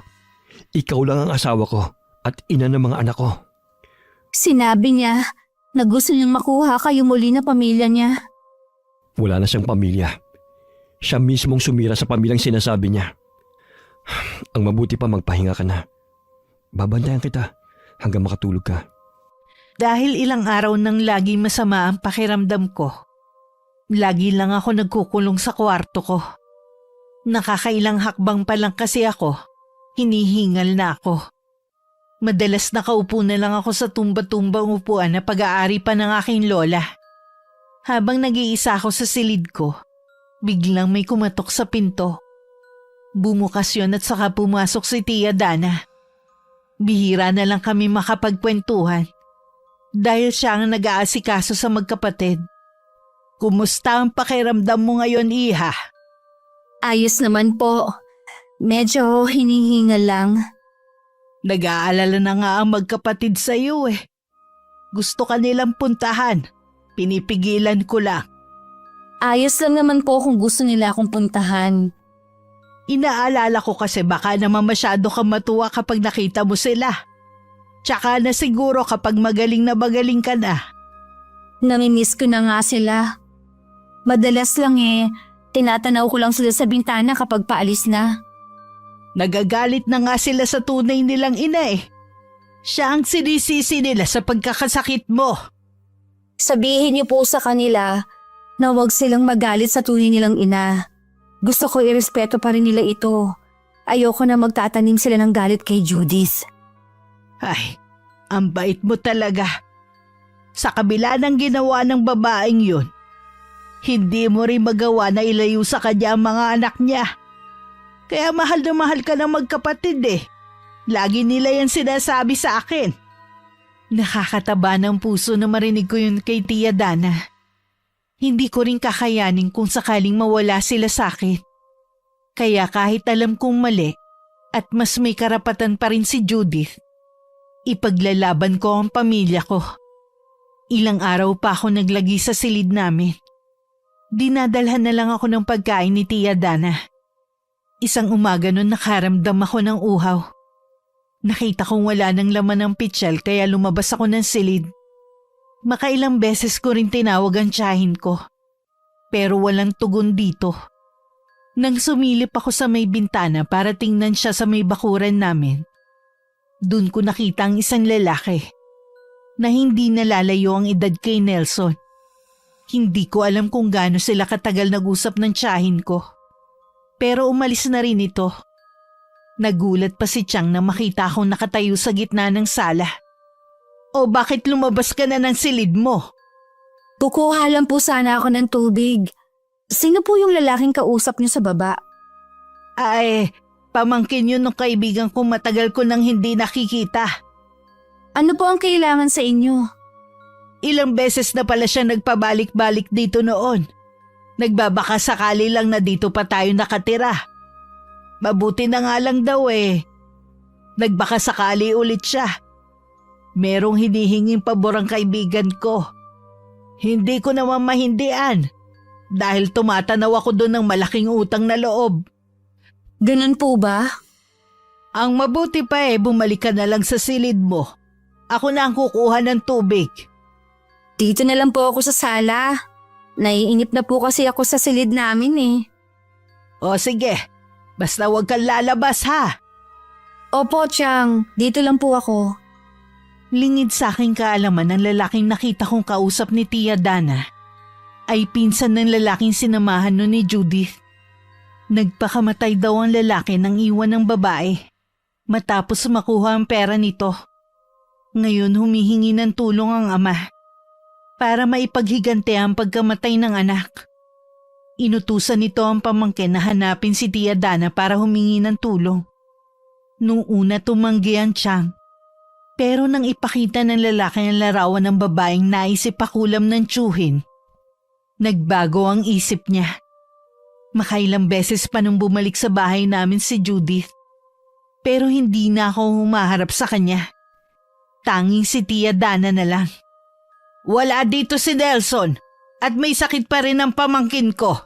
ikaw lang ang asawa ko at ina ng mga anak ko. Sinabi niya na gusto niyang makuha kayo muli na pamilya niya. Wala na siyang pamilya. Siya mismong sumira sa pamilyang sinasabi niya. Ang mabuti pa magpahinga ka na. Babantayan kita hanggang makatulog ka. Dahil ilang araw nang lagi masama ang pakiramdam ko, lagi lang ako nagkukulong sa kwarto ko. Nakakailang hakbang pa lang kasi ako, hinihingal na ako. Madalas nakaupo na lang ako sa tumba-tumbang upuan na pag-aari pa ng aking lola. Habang nag-iisa ako sa silid ko, biglang may kumatok sa pinto. Bumukas yun at saka pumasok si Tia Dana. Bihira na lang kami makapagkwentuhan dahil siya ang nag-aasikaso sa magkapatid. Kumusta ang pakiramdam mo ngayon, Iha? Ayos naman po. Medyo hinihingal lang. Nag-aalala na nga ang magkapatid sa iyo Gusto ka nilang puntahan. Pinipigilan ko lang. Ayos lang naman po kung gusto nila akong puntahan. Inaalala ko kasi baka naman masyado kang matuwa kapag nakita mo sila. Tsaka na siguro kapag magaling ka na. Namimiss ko na nga sila. Madalas lang tinatanaw ko lang sila sa bintana kapag paalis na. Nagagalit na nga sila sa tunay nilang ina Siya ang sinisisi nila sa pagkakasakit mo. Sabihin niyo po sa kanila na huwag silang magalit sa tunay nilang ina. Gusto ko irespeto pa rin nila ito. Ayoko na magtatanim sila ng galit kay Judith. Ay, ang bait mo talaga. Sa kabila ng ginawa ng babaeng yun, hindi mo rin magawa na ilayo sa kanya ang mga anak niya. Kaya mahal na mahal ka ng magkapatid Lagi nila yan sinasabi sa akin. Nakakataba ng puso na marinig ko yun kay Tia Dana. Hindi ko rin kakayanin kung sakaling mawala sila sa akin. Kaya kahit alam kong mali at mas may karapatan pa rin si Judith, ipaglalaban ko ang pamilya ko. Ilang araw pa ako naglagi sa silid namin. Dinadalhan na lang ako ng pagkain ni Tia Dana. Isang umaga nun nakaramdam ako ng uhaw. Nakita kong wala ng laman ng pitsyal kaya lumabas ako ng silid. Makailang beses ko rin tinawag ang tiyahin ko. Pero walang tugon dito. Nang sumilip ako sa may bintana para tingnan siya sa may bakuran namin, Doon ko nakita ang isang lalaki na hindi nalalayo ang edad kay Nelson. Hindi ko alam kung gaano sila katagal nag-usap ng tiyahin ko. Pero umalis na rin ito. Nagulat pa si Chang na makita akong nakatayo sa gitna ng sala. O bakit lumabas ka na ng silid mo? Kukuha lang po sana ako ng tubig. Sino po yung lalaking kausap niyo sa baba? Ay, pamangkin yun ng kaibigan ko matagal ko nang hindi nakikita. Ano po ang kailangan sa inyo? Ilang beses na pala siya nagpabalik-balik dito noon. Nagbabaka sakali lang na dito pa tayo nakatira. Mabuti na nga lang daw eh. Nagbaka sakali ulit siya. Merong hinihinging pabor ang kaibigan ko. Hindi ko naman mahindian dahil tumatanaw ako doon ng malaking utang na loob. Ganun po ba? Ang mabuti pa bumalik ka na lang sa silid mo. Ako na ang kukuha ng tubig. Dito na lang po ako sa sala. Naiinip na po kasi ako sa silid namin eh. O sige, basta huwag kang lalabas ha. Opo, Chang. Dito lang po ako. Lingid sa aking kaalaman ng lalaking nakita kong kausap ni Tia Dana ay pinsan ng lalaking sinamahan nun ni Judith. Nagpakamatay daw ang lalaki nang iwan ng babae matapos makuha ang pera nito. Ngayon humihingi ng tulong ang ama para maipaghiganti ang pagkamatay ng anak. Inutusan nito ang pamangkin na hanapin si Tia Dana para humingi ng tulong. Noong una tumanggi ang Chang. Pero nang ipakita ng lalaki ang larawan ng babaeng naisip pakulam ng tiyuhin, nagbago ang isip niya. Makailang beses pa nung bumalik sa bahay namin si Judith. Pero hindi na ako humaharap sa kanya. Tanging si Tia Dana na lang. Wala dito si Nelson at may sakit pa rin ang pamangkin ko.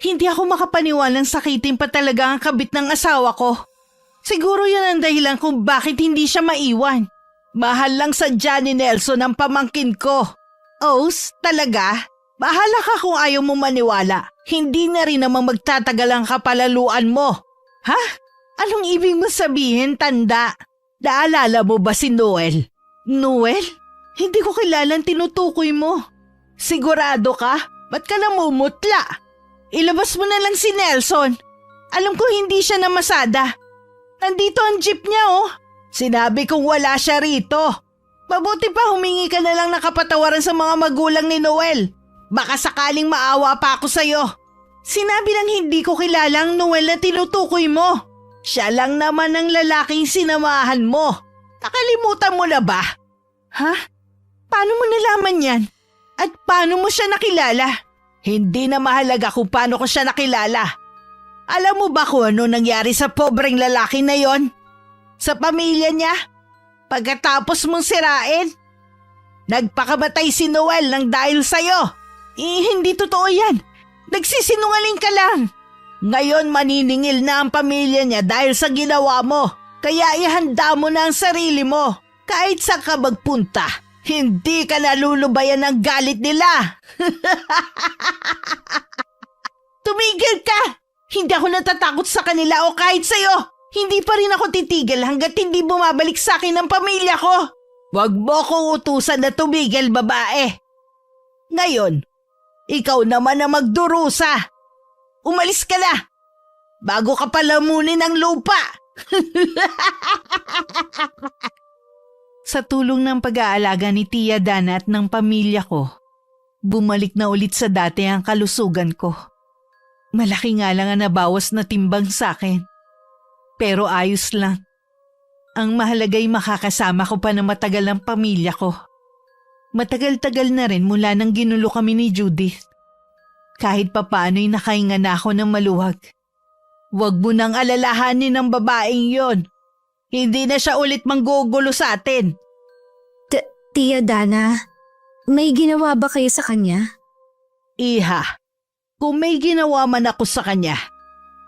Hindi ako makapaniwalang sakitin pa talaga ang kabit ng asawa ko. Siguro yun ang dahilan kung bakit hindi siya maiwan. Mahal lang sadya ni Nelson ang pamangkin ko. Os, talaga? Bahala ka kung ayaw mo maniwala. Hindi na rin namang magtatagal ang kapalaluan mo. Ha? Anong ibig mo sabihin, tanda? Naalala mo ba si Noel? Noel? Hindi ko kilalang tinutukoy mo. Sigurado ka? Ba't ka namumutla? Ilabas mo na lang si Nelson. Alam ko hindi siya namasada. Nandito ang jeep niya oh. Sinabi kong wala siya rito. Mabuti pa humingi ka na lang ng kapatawaran sa mga magulang ni Noel. Baka sakaling maawa pa ako sa'yo. Sinabi lang hindi ko kilala ang Noel na tinutukoy mo. Siya lang naman ang lalaking sinamahan mo. Nakalimutan mo na ba? Ha? Paano mo nalaman yan? At paano mo siya nakilala? Hindi na mahalaga kung paano ko siya nakilala. Alam mo ba kung ano nangyari sa pobreng lalaki na yon? Sa pamilya niya? Pagkatapos mong sirain? Nagpakamatay si Noel nang dahil sa'yo. Hindi totoo yan. Nagsisinungaling ka lang. Ngayon maniningil na ang pamilya niya dahil sa ginawa mo. Kaya ihanda mo na ang sarili mo. Kahit saan ka magpunta, hindi ka nalulubayan ng galit nila. Tumigil ka! Hindi ako natatakot sa kanila o kahit sa'yo. Hindi pa rin ako titigil hanggat hindi bumabalik sa akin ang pamilya ko. Huwag mo kong utusan na tumigil, babae. Ngayon, ikaw naman ang magdurusa. Umalis ka na, bago ka palamunin ng lupa. Sa tulong ng pag-aalaga ni Tia Dana at ng pamilya ko, bumalik na ulit sa dati ang kalusugan ko. Malaki nga lang ang nabawas na timbang sa akin. Pero ayos lang. Ang mahalaga'y makakasama ko pa na matagal ang pamilya ko. Matagal-tagal na rin mula nang ginulo kami ni Judith. Kahit papaano'y nakahinga na ako ng maluwag. Huwag mo nang alalahanin ng babaeng yon. Hindi na siya ulit manggugulo sa atin. Tia Dana, may ginawa ba kayo sa kanya? Iha, kung may ginawa man ako sa kanya,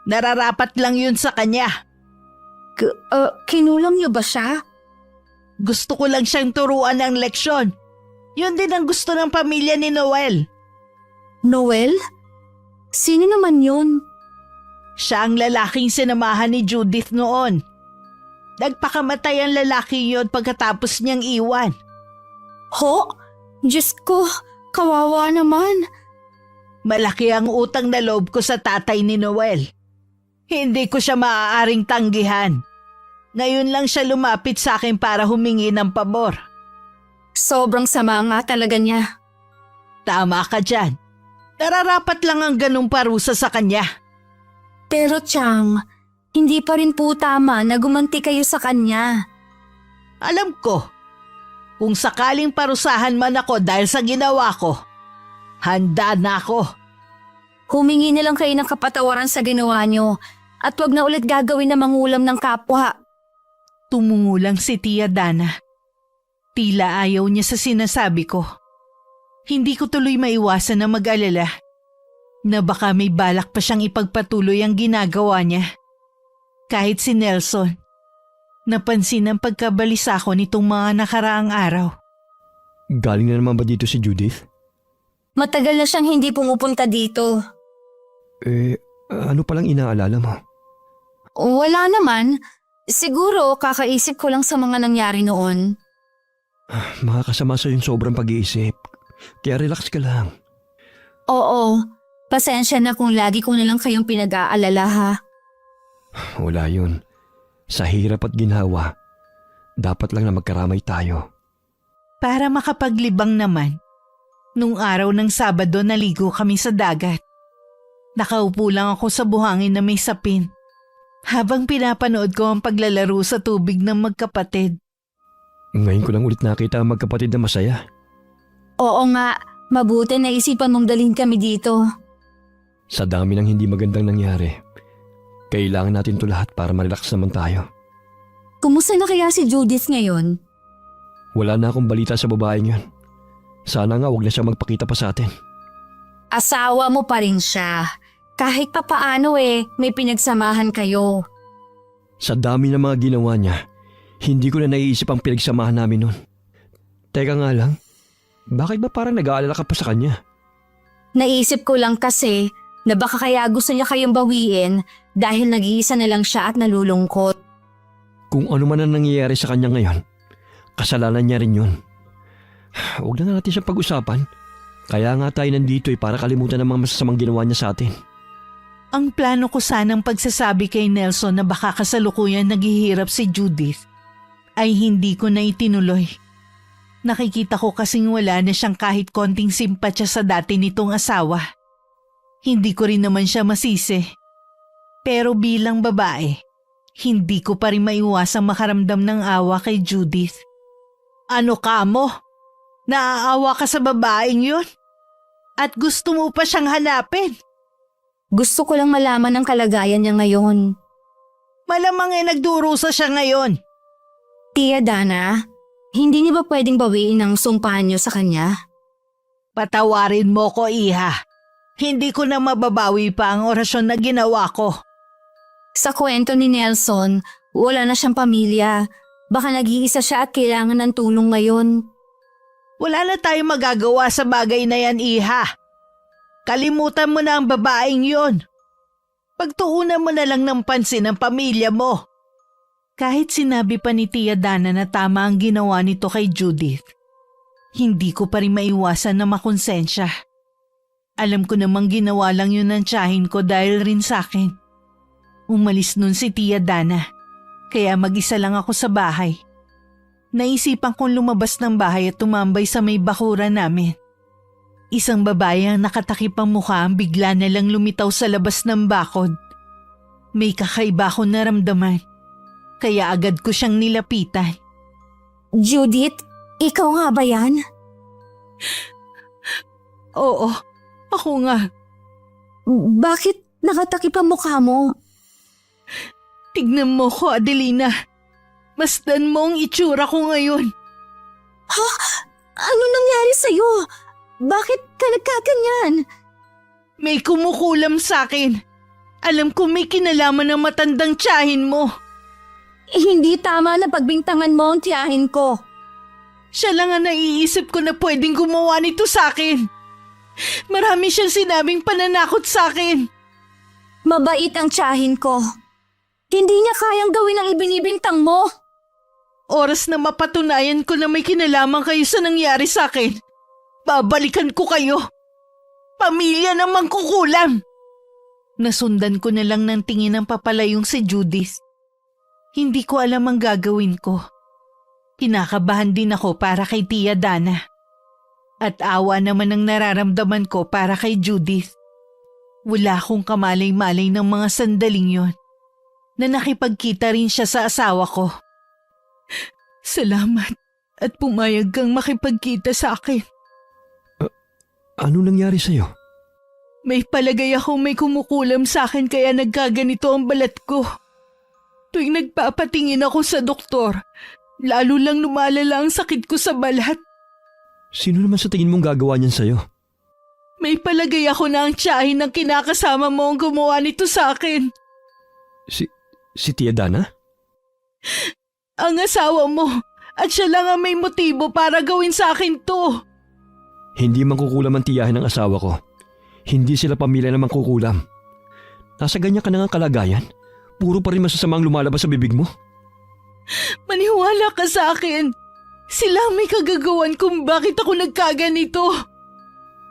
nararapat lang yun sa kanya. Kinulang niyo ba siya? Gusto ko lang siyang turuan ng leksyon. Yun din ang gusto ng pamilya ni Noel. Noel? Sino naman yun? Siya ang lalaking sinamahan ni Judith noon. Nagpakamatay ang lalaki yon pagkatapos niyang iwan. Ho? Diyos ko, kawawa naman. Malaki ang utang na loob ko sa tatay ni Noel. Hindi ko siya maaaring tanggihan. Ngayon lang siya lumapit sa akin para humingi ng pabor. Sobrang sama nga talaga niya. Tama ka dyan. Nararapat lang ang ganung parusa sa kanya. Pero Chang, hindi pa rin po tama na gumanti kayo sa kanya. Alam ko, kung sakaling parusahan man ako dahil sa ginawa ko, handa na ako. Humingi na lang kayo ng kapatawaran sa ginawa niyo at wag na ulit gagawin na mangulam ng kapwa. Tumungulang si Tia Dana. Tila ayaw niya sa sinasabi ko. Hindi ko tuloy maiwasan na mag-alala na baka may balak pa siyang ipagpatuloy ang ginagawa niya. Kahit si Nelson, napansin ang pagkabalisa ko nitong mga nakaraang araw. Galing na naman ba dito si Judith? Matagal na siyang hindi pumupunta dito. Ano palang inaalala mo? Wala naman. Siguro kakaisip ko lang sa mga nangyari noon. Makakasama sa yung sobrang pag-iisip. Kaya relax ka lang. Oo, pasensya na kung lagi ko na lang kayong pinag-aalala ha. Wala yun. Sa hirap at ginhawa, dapat lang na magkaramay tayo. Para makapaglibang naman, nung araw ng Sabado naligo kami sa dagat. Nakaupo lang ako sa buhangin na may sapin habang pinapanood ko ang paglalaro sa tubig ng magkapatid. Ngayon ko lang ulit nakita ang magkapatid na masaya. Oo nga, mabuti na isipan mong dalhin kami dito. Sa dami ng hindi magandang nangyari, kailangan natin to lahat para ma-relax naman tayo. Kumusta na kaya si Judith ngayon? Wala na akong balita sa babaeng yun. Sana nga wag na siya magpakita pa sa atin. Asawa mo pa rin siya. Kahit pa paano may pinagsamahan kayo. Sa dami ng mga ginawa niya, hindi ko na naiisip ang pinagsamahan namin nun. Teka nga lang, bakit ba parang nag-aalala ka pa sa kanya? Naisip ko lang kasi na baka kaya gusto niya kayong bawiin dahil nag-iisa na lang siya at nalulungkot. Kung ano man ang nangyayari sa kanya ngayon, kasalanan niya rin yun. Huwag na natin siyang pag-usapan. Kaya nga tayo nandito para kalimutan ang mga masasamang ginawa niya sa atin. Ang plano ko sanang pagsasabi kay Nelson na baka kasalukuyan naghihirap si Judith ay hindi ko na itinuloy. Nakikita ko kasing wala na siyang kahit konting simpatya sa dati nitong asawa. Hindi ko rin naman siya masisi. Pero bilang babae, hindi ko pa rin maiwasang makaramdam ng awa kay Judith. Ano ka mo? Naaawa ka sa babaeng yun? At gusto mo pa siyang hanapin? Gusto ko lang malaman ang kalagayan niya ngayon. Malamang nagdurusa siya ngayon. Tia Dana, hindi niyo ba pwedeng bawiin ang sumpa niyo sa kanya? Patawarin mo ko, Iha. Hindi ko na mababawi pa ang orasyon na ginawa ko. Sa kwento ni Nelson, wala na siyang pamilya. Baka nag-iisa siya at kailangan ng tulong ngayon. Wala na tayong magagawa sa bagay na yan, Iha. Kalimutan mo na ang babaeng yon. Pagtuunan mo na lang ng pansin ang pamilya mo. Kahit sinabi pa ni Tia Dana na tama ang ginawa nito kay Judith, hindi ko pa rin maiwasan na makonsensya. Alam ko namang ginawa lang yun ng tiyahin ko dahil rin sa akin. Umalis nun si Tia Dana, kaya mag-isa lang ako sa bahay. Naisipan kong lumabas ng bahay at tumambay sa may bakuran namin. Isang babae ang nakatakip ang mukha ang bigla na lang lumitaw sa labas ng bakod. May kakaiba akong naramdaman, kaya agad ko siyang nilapitan. Judith, ikaw nga ba yan? Oo, ako nga. Bakit nakatakip ang mukha mo? Tignan mo ko, Adelina. Masdan mo ang itsura ko ngayon. Ha? Ano nangyari sa'yo? Bakit ka nagkaganyan? May kumukulam sa akin. Alam ko may kinalaman ng matandang tiyahin mo. Hindi tama na pagbintangan mo ang tiyahin ko. Siya lang ang naiisip ko na pwedeng gumawa nito sa akin. Marami siyang sinabing pananakot sa akin. Mabait ang tiyahin ko. Hindi niya kayang gawin ang ibinibintang mo. Oras na mapatunayan ko na may kinalaman kayo sa nangyari sa akin, babalikan ko kayo. Pamilya na mangkukulam. Nasundan ko na lang ng tingin ng papalayong si Judith. Hindi ko alam ang gagawin ko. Kinakabahan din ako para kay Tia Dana. At awa naman ang nararamdaman ko para kay Judith. Wala akong kamalay-malay ng mga sandaling yon na nakipagkita rin siya sa asawa ko. Salamat at pumayag kang makipagkita sa akin. Ano nangyari sa'yo? May palagay ako may kumukulam sa akin kaya nagkaganito ang balat ko. Tuwing nagpapatingin ako sa doktor, lalo lang lumalala ang sakit ko sa balat. Sino naman sa tingin mong gagawa niyan sa'yo? May palagay ako na ang tiyahin ng kinakasama mo ang gumawa nito sa akin. Si Tia Dana? Ang asawa mo at siya lang ang may motibo para gawin sa akin to. Hindi mangkukulam ang tiyahin ng asawa ko. Hindi sila pamilya na mangkukulam. Nasa ganyan ka na nga kalagayan? Puro pa rin masasamang lumalabas sa bibig mo? Maniwala ka sa akin. Sila ang may kagagawan kung bakit ako nagkaganito.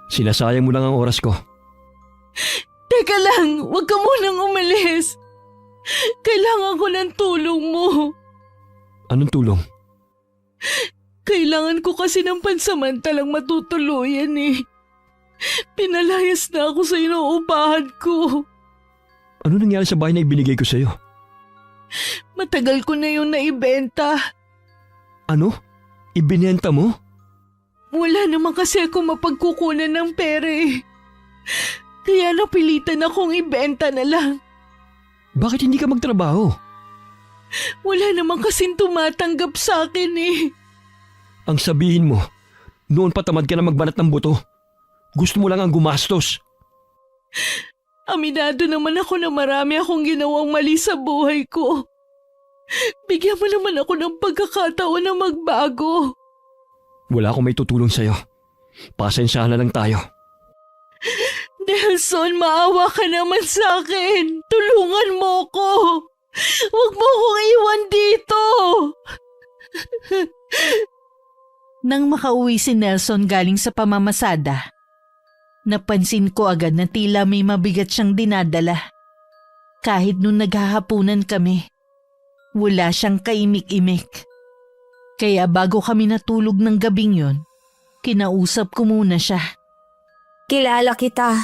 Sinasayang mo lang ang oras ko. Teka lang, huwag ka munang umalis. Kailangan ko ng tulong mo. Anong tulong? Kailangan ko kasi ng pansamantalang matutuluyan eh. Pinalayas na ako sa inuupahan ko. Ano nangyari sa bahay na ibinigay ko sa'yo? Matagal ko na yung naibenta. Ano? Ibinenta mo? Wala naman kasi ako mapagkukunan ng pera eh. Kaya napilitan akong ibenta na lang. Bakit hindi ka magtrabaho? Wala naman kasing tumatanggap sa akin eh. Ang sabihin mo, noon pa tamad ka na magbanat ng buto. Gusto mo lang ang gumastos. Aminado naman ako na marami akong ginawang mali sa buhay ko. Bigyan mo naman ako ng pagkakataon na magbago. Wala akong may tutulong sa'yo. Pasensyahan na lang tayo. Nelson, maawa ka naman sa akin. Tulungan mo ko. Huwag mo akong iwan dito. Nang makauwi si Nelson galing sa pamamasada, napansin ko agad na tila may mabigat siyang dinadala. Kahit nung naghahapunan kami, wala siyang kaimik-imik. Kaya bago kami natulog ng gabing yon, kinausap ko muna siya. Kilala kita.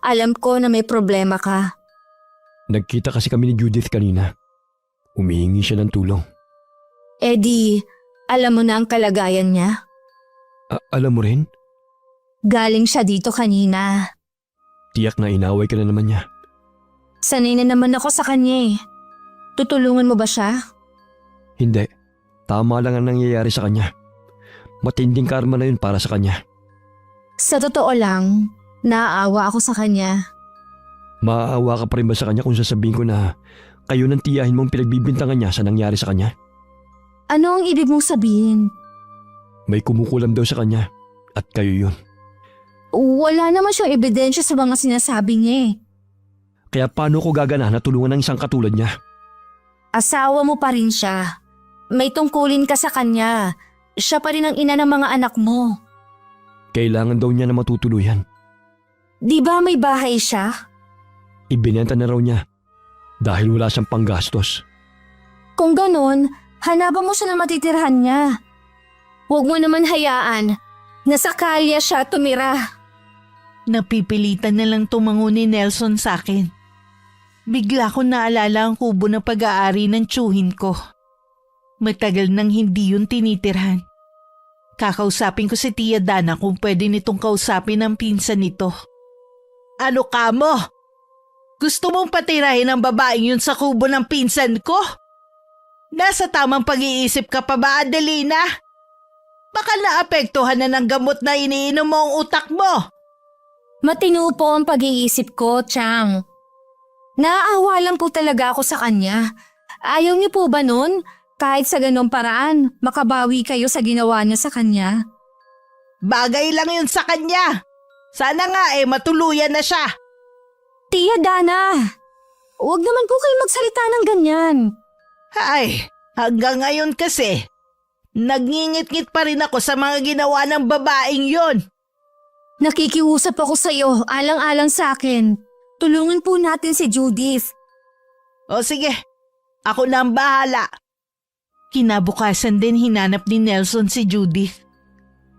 Alam ko na may problema ka. Nagkita kasi kami ni Judith kanina. Humihingi siya ng tulong. Eddie, alam mo na ang kalagayan niya? Alam mo rin? Galing siya dito kanina. Tiyak na inaway ka na naman niya. Sanay na naman ako sa kanya eh. Tutulungan mo ba siya? Hindi. Tama lang ang nangyayari sa kanya. Matinding karma na yun para sa kanya. Sa totoo lang, naaawa ako sa kanya. Maaawa ka pa rin ba sa kanya kung sasabihin ko na kayo ng tiyahin mong pinagbibintangan niya sa nangyari sa kanya? Ano ang ibig mong sabihin? May kumukulam daw sa kanya at kayo yun. Wala naman siyang ebidensya sa mga sinasabi niya eh. Kaya paano ko gagana na tulungan ng isang katulad niya? Asawa mo pa rin siya. May tungkulin ka sa kanya. Siya pa rin ang ina ng mga anak mo. Kailangan daw niya na matutuluyan. Di ba may bahay siya? Ibinenta na raw niya dahil wala siyang panggastos. Kung ganon, hanapan mo siya na matitirhan niya. Huwag mo naman hayaan na sa kalya siya tumira. Napipilitan na lang tumango ni Nelson sa akin. Bigla ko naalala ang kubo na pag-aari ng tiyuhin ko. Matagal nang hindi yun tinitirhan. Kakausapin ko si Tia Dana kung pwede nitong kausapin ang pinsan nito. Ano ka mo? Gusto mong patirahin ang babaeng yun sa kubo ng pinsan ko? Nasa tamang pag-iisip ka pa ba, Adelina? Baka naapektuhan na ng gamot na iniinom mo ang utak mo. Matino po ang pag-iisip ko, Chang. Naaawa lang po talaga ako sa kanya. Ayaw niyo po ba nun? Kahit sa ganong paraan, makabawi kayo sa ginawa niya sa kanya. Bagay lang yun sa kanya. Sana nga matuluyan na siya. Tia Dana! Huwag naman po kayo magsalita ng ganyan. Ay, hanggang ngayon kasi, nagngingit-ngit pa rin ako sa mga ginawa ng babaeng yon. Nakikiusap ako sa iyo, alang-alang sa akin. Tulungan po natin si Judith. O sige, ako na ang bahala. Kinabukasan din hinanap ni Nelson si Judith.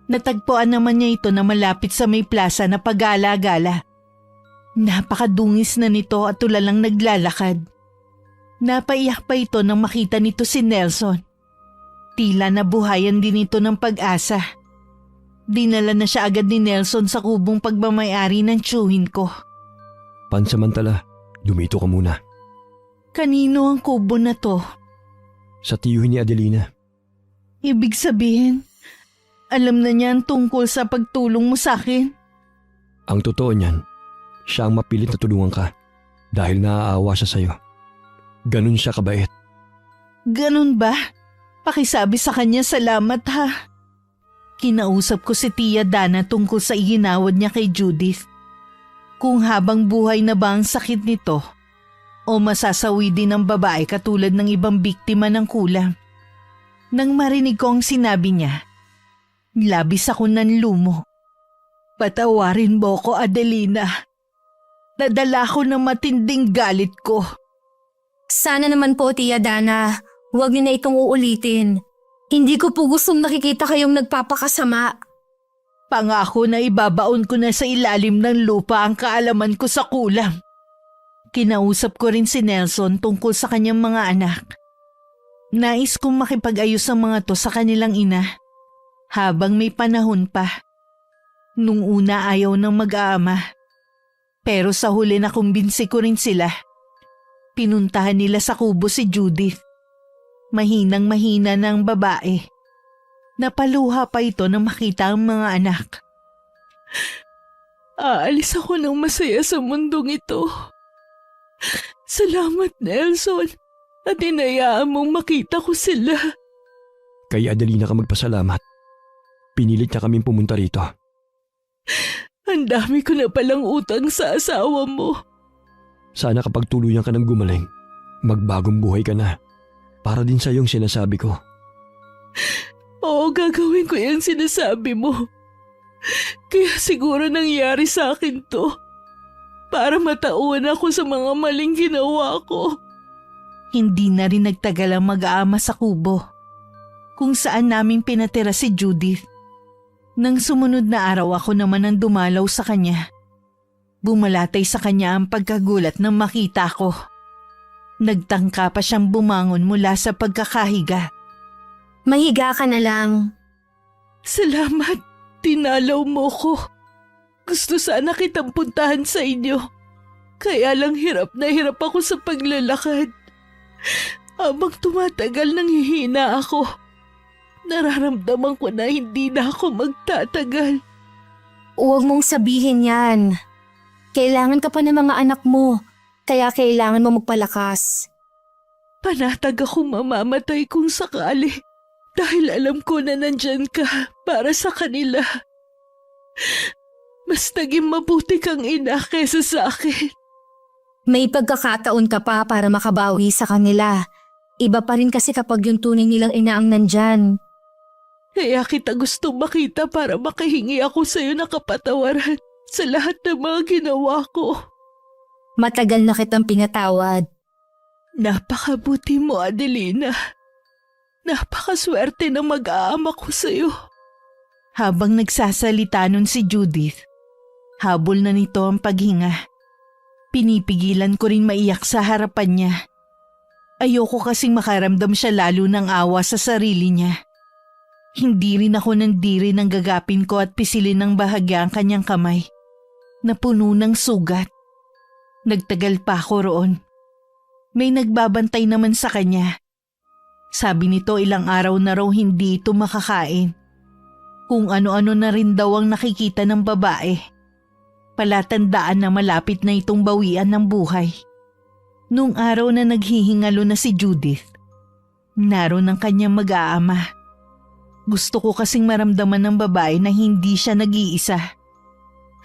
Natagpuan naman niya ito na malapit sa may plaza na pagala-gala. Napakadungis na nito at tulalang naglalakad. Napaiyak pa ito nang makita nito si Nelson. Tila nabuhayan din ito ng pag-asa. Dinala na siya agad ni Nelson sa kubong pagmamayari ng tiyuhin ko. Pansamantala, dumito ka muna. Kanino ang kubo na to? Sa tiyuhin ni Adelina. Ibig sabihin, alam na niya ang tungkol sa pagtulong mo sa akin? Ang totoo niyan, siya ang mapilit na tulungan ka dahil naaawa siya sa'yo. Ganun siya kabait. Ganun ba? Pakisabi sa kanya salamat ha. Kinausap ko si Tia Dana tungkol sa iginawad niya kay Judith. Kung habang buhay na ba ang sakit nito o masasawi din ng babae katulad ng ibang biktima ng kulam. Nang marinig ko ang sinabi niya, labis ako nanlumo. Patawarin mo ko, Adelina. Nadala ko ng matinding galit ko. Sana naman po, Tia Dana, huwag niyo na itong uulitin. Hindi ko po gustong nakikita kayong nagpapakasama. Pangako na ibabaon ko na sa ilalim ng lupa ang kaalaman ko sa kulam. Kinausap ko rin si Nelson tungkol sa kanyang mga anak. Nais kong makipag-ayos ang mga to sa kanilang ina habang may panahon pa. Nung una ayaw ng mag-aama. Pero sa huli na kumbinsi ko rin sila. Pinuntahan nila sa kubo si Judith. Mahinang-mahina na ang babae. Napaluha pa ito nang makita ang mga anak. Aalis ako ng masaya sa mundong ito. Salamat, Nelson, at inayaan mong makita ko sila. Kay Adelina ka magpasalamat. Pinilit niya kaming pumunta rito. Ang dami ko na palang utang sa asawa mo. Sana kapag tuluyan ka ng gumaling, magbagong buhay ka na. Para din sa iyong sinasabi ko. Oo, gagawin ko yung sinasabi mo. Kaya siguro nangyari sa akin to. Para matauhan ako sa mga maling ginawa ko. Hindi na rin nagtagal ang mag-aama sa kubo. Kung saan namin pinatira si Judith. Nang sumunod na araw ako naman ang dumalaw sa kanya. Bumalatay sa kanya ang pagkagulat nang makita ko. Nagtangka pa siyang bumangon mula sa pagkakahiga. Mahiga ka na lang. Salamat, tinalaw mo ko. Gusto sana kitang puntahan sa inyo. Kaya lang hirap na hirap ako sa paglalakad. Habang tumatagal nanghihina ako. Nararamdaman ko na hindi na ako magtatagal. Huwag mong sabihin yan. Kailangan ka pa ng mga anak mo. Kaya kailangan mo magpalakas. Panatag ako mamamatay kung sakali. Dahil alam ko na nandyan ka para sa kanila. Mas naging mabuti kang ina kesa sa akin. May pagkakataon ka pa para makabawi sa kanila. Iba pa rin kasi kapag yung tunay nilang ina ang nandyan. Kaya kita gusto makita para makahingi ako sa iyo ng kapatawaran sa lahat ng mga ginawa ko. Matagal na kitang pinatawad. Napakabuti mo, Adelina. Napakaswerte na mag-aama ko sa iyo. Habang nagsasalita nun si Judith, habol na nito ang paghinga. Pinipigilan ko rin maiyak sa harapan niya. Ayoko kasing makaramdam siya lalo ng awa sa sarili niya. Hindi rin ako nandiri ng gagapin ko at pisilin ng bahagya ang kanyang kamay, na puno ng sugat. Nagtagal pa ako roon. May nagbabantay naman sa kanya. Sabi nito ilang araw na raw hindi ito makakain. Kung ano-ano na rin daw ang nakikita ng babae. Palatandaan na malapit na itong bawian ng buhay. Nung araw na naghihingalo na si Judith, naroon ang kanyang mag-aama. Gusto ko kasing maramdaman ng babae na hindi siya nag-iisa.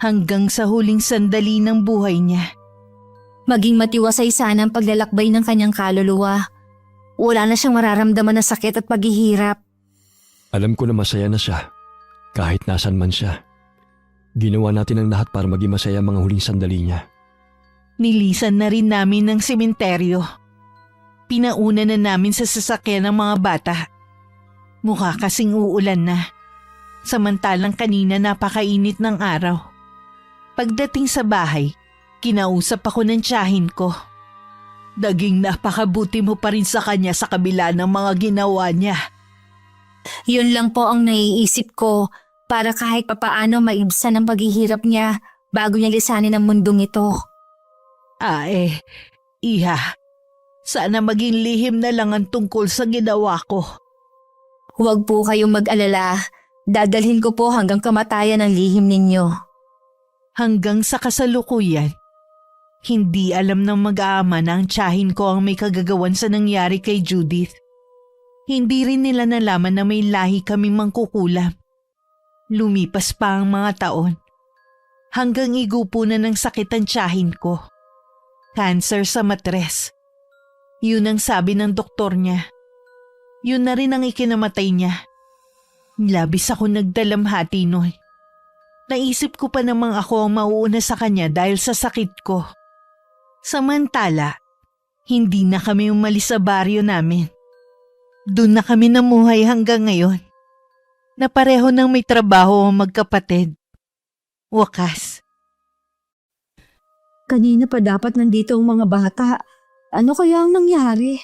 Hanggang sa huling sandali ng buhay niya. Maging matiwasay sana ang paglalakbay ng kanyang kaluluwa. Wala na siyang mararamdaman na sakit at paghihirap. Alam ko na masaya na siya, kahit nasan man siya. Ginawa natin ang lahat para maging masaya ang mga huling sandali niya. Nilisan na rin namin ng sementeryo. Pinauna na namin sa sasakyan ng mga bata. Mukha kasing uulan na. Samantalang kanina napakainit ng araw. Pagdating sa bahay, kinausap ako ng tiyahin ko. Daging napakabuti mo pa rin sa kanya sa kabila ng mga ginawa niya. Yun lang po ang naiisip ko para kahit papaano maibsan ang paghihirap niya bago niya lisanin ang mundong ito. Iha, sana maging lihim na lang ang tungkol sa ginawa ko. Huwag po kayong mag-alala. Dadalhin ko po hanggang kamatayan ang lihim ninyo. Hanggang sa kasalukuyan, hindi alam ng mag-aama na ang tiyahin ko ang may kagagawan sa nangyari kay Judith. Hindi rin nila nalaman na may lahi kaming mangkukulam. Lumipas pa ang mga taon. Hanggang igupo na ng sakit ang tiyahin ko. Cancer sa matres. Yun ang sabi ng doktor niya. Yun na rin ang ikinamatay niya. Labis ako nagdalamhati noon. Naisip ko pa namang ako ang mauuna sa kanya dahil sa sakit ko. Samantala, hindi na kami umalis sa baryo namin. Doon na kami namuhay hanggang ngayon. Na pareho nang may trabaho ang magkapatid. Wakas. Kanina pa dapat nandito ang mga bata. Ano kaya ang nangyari?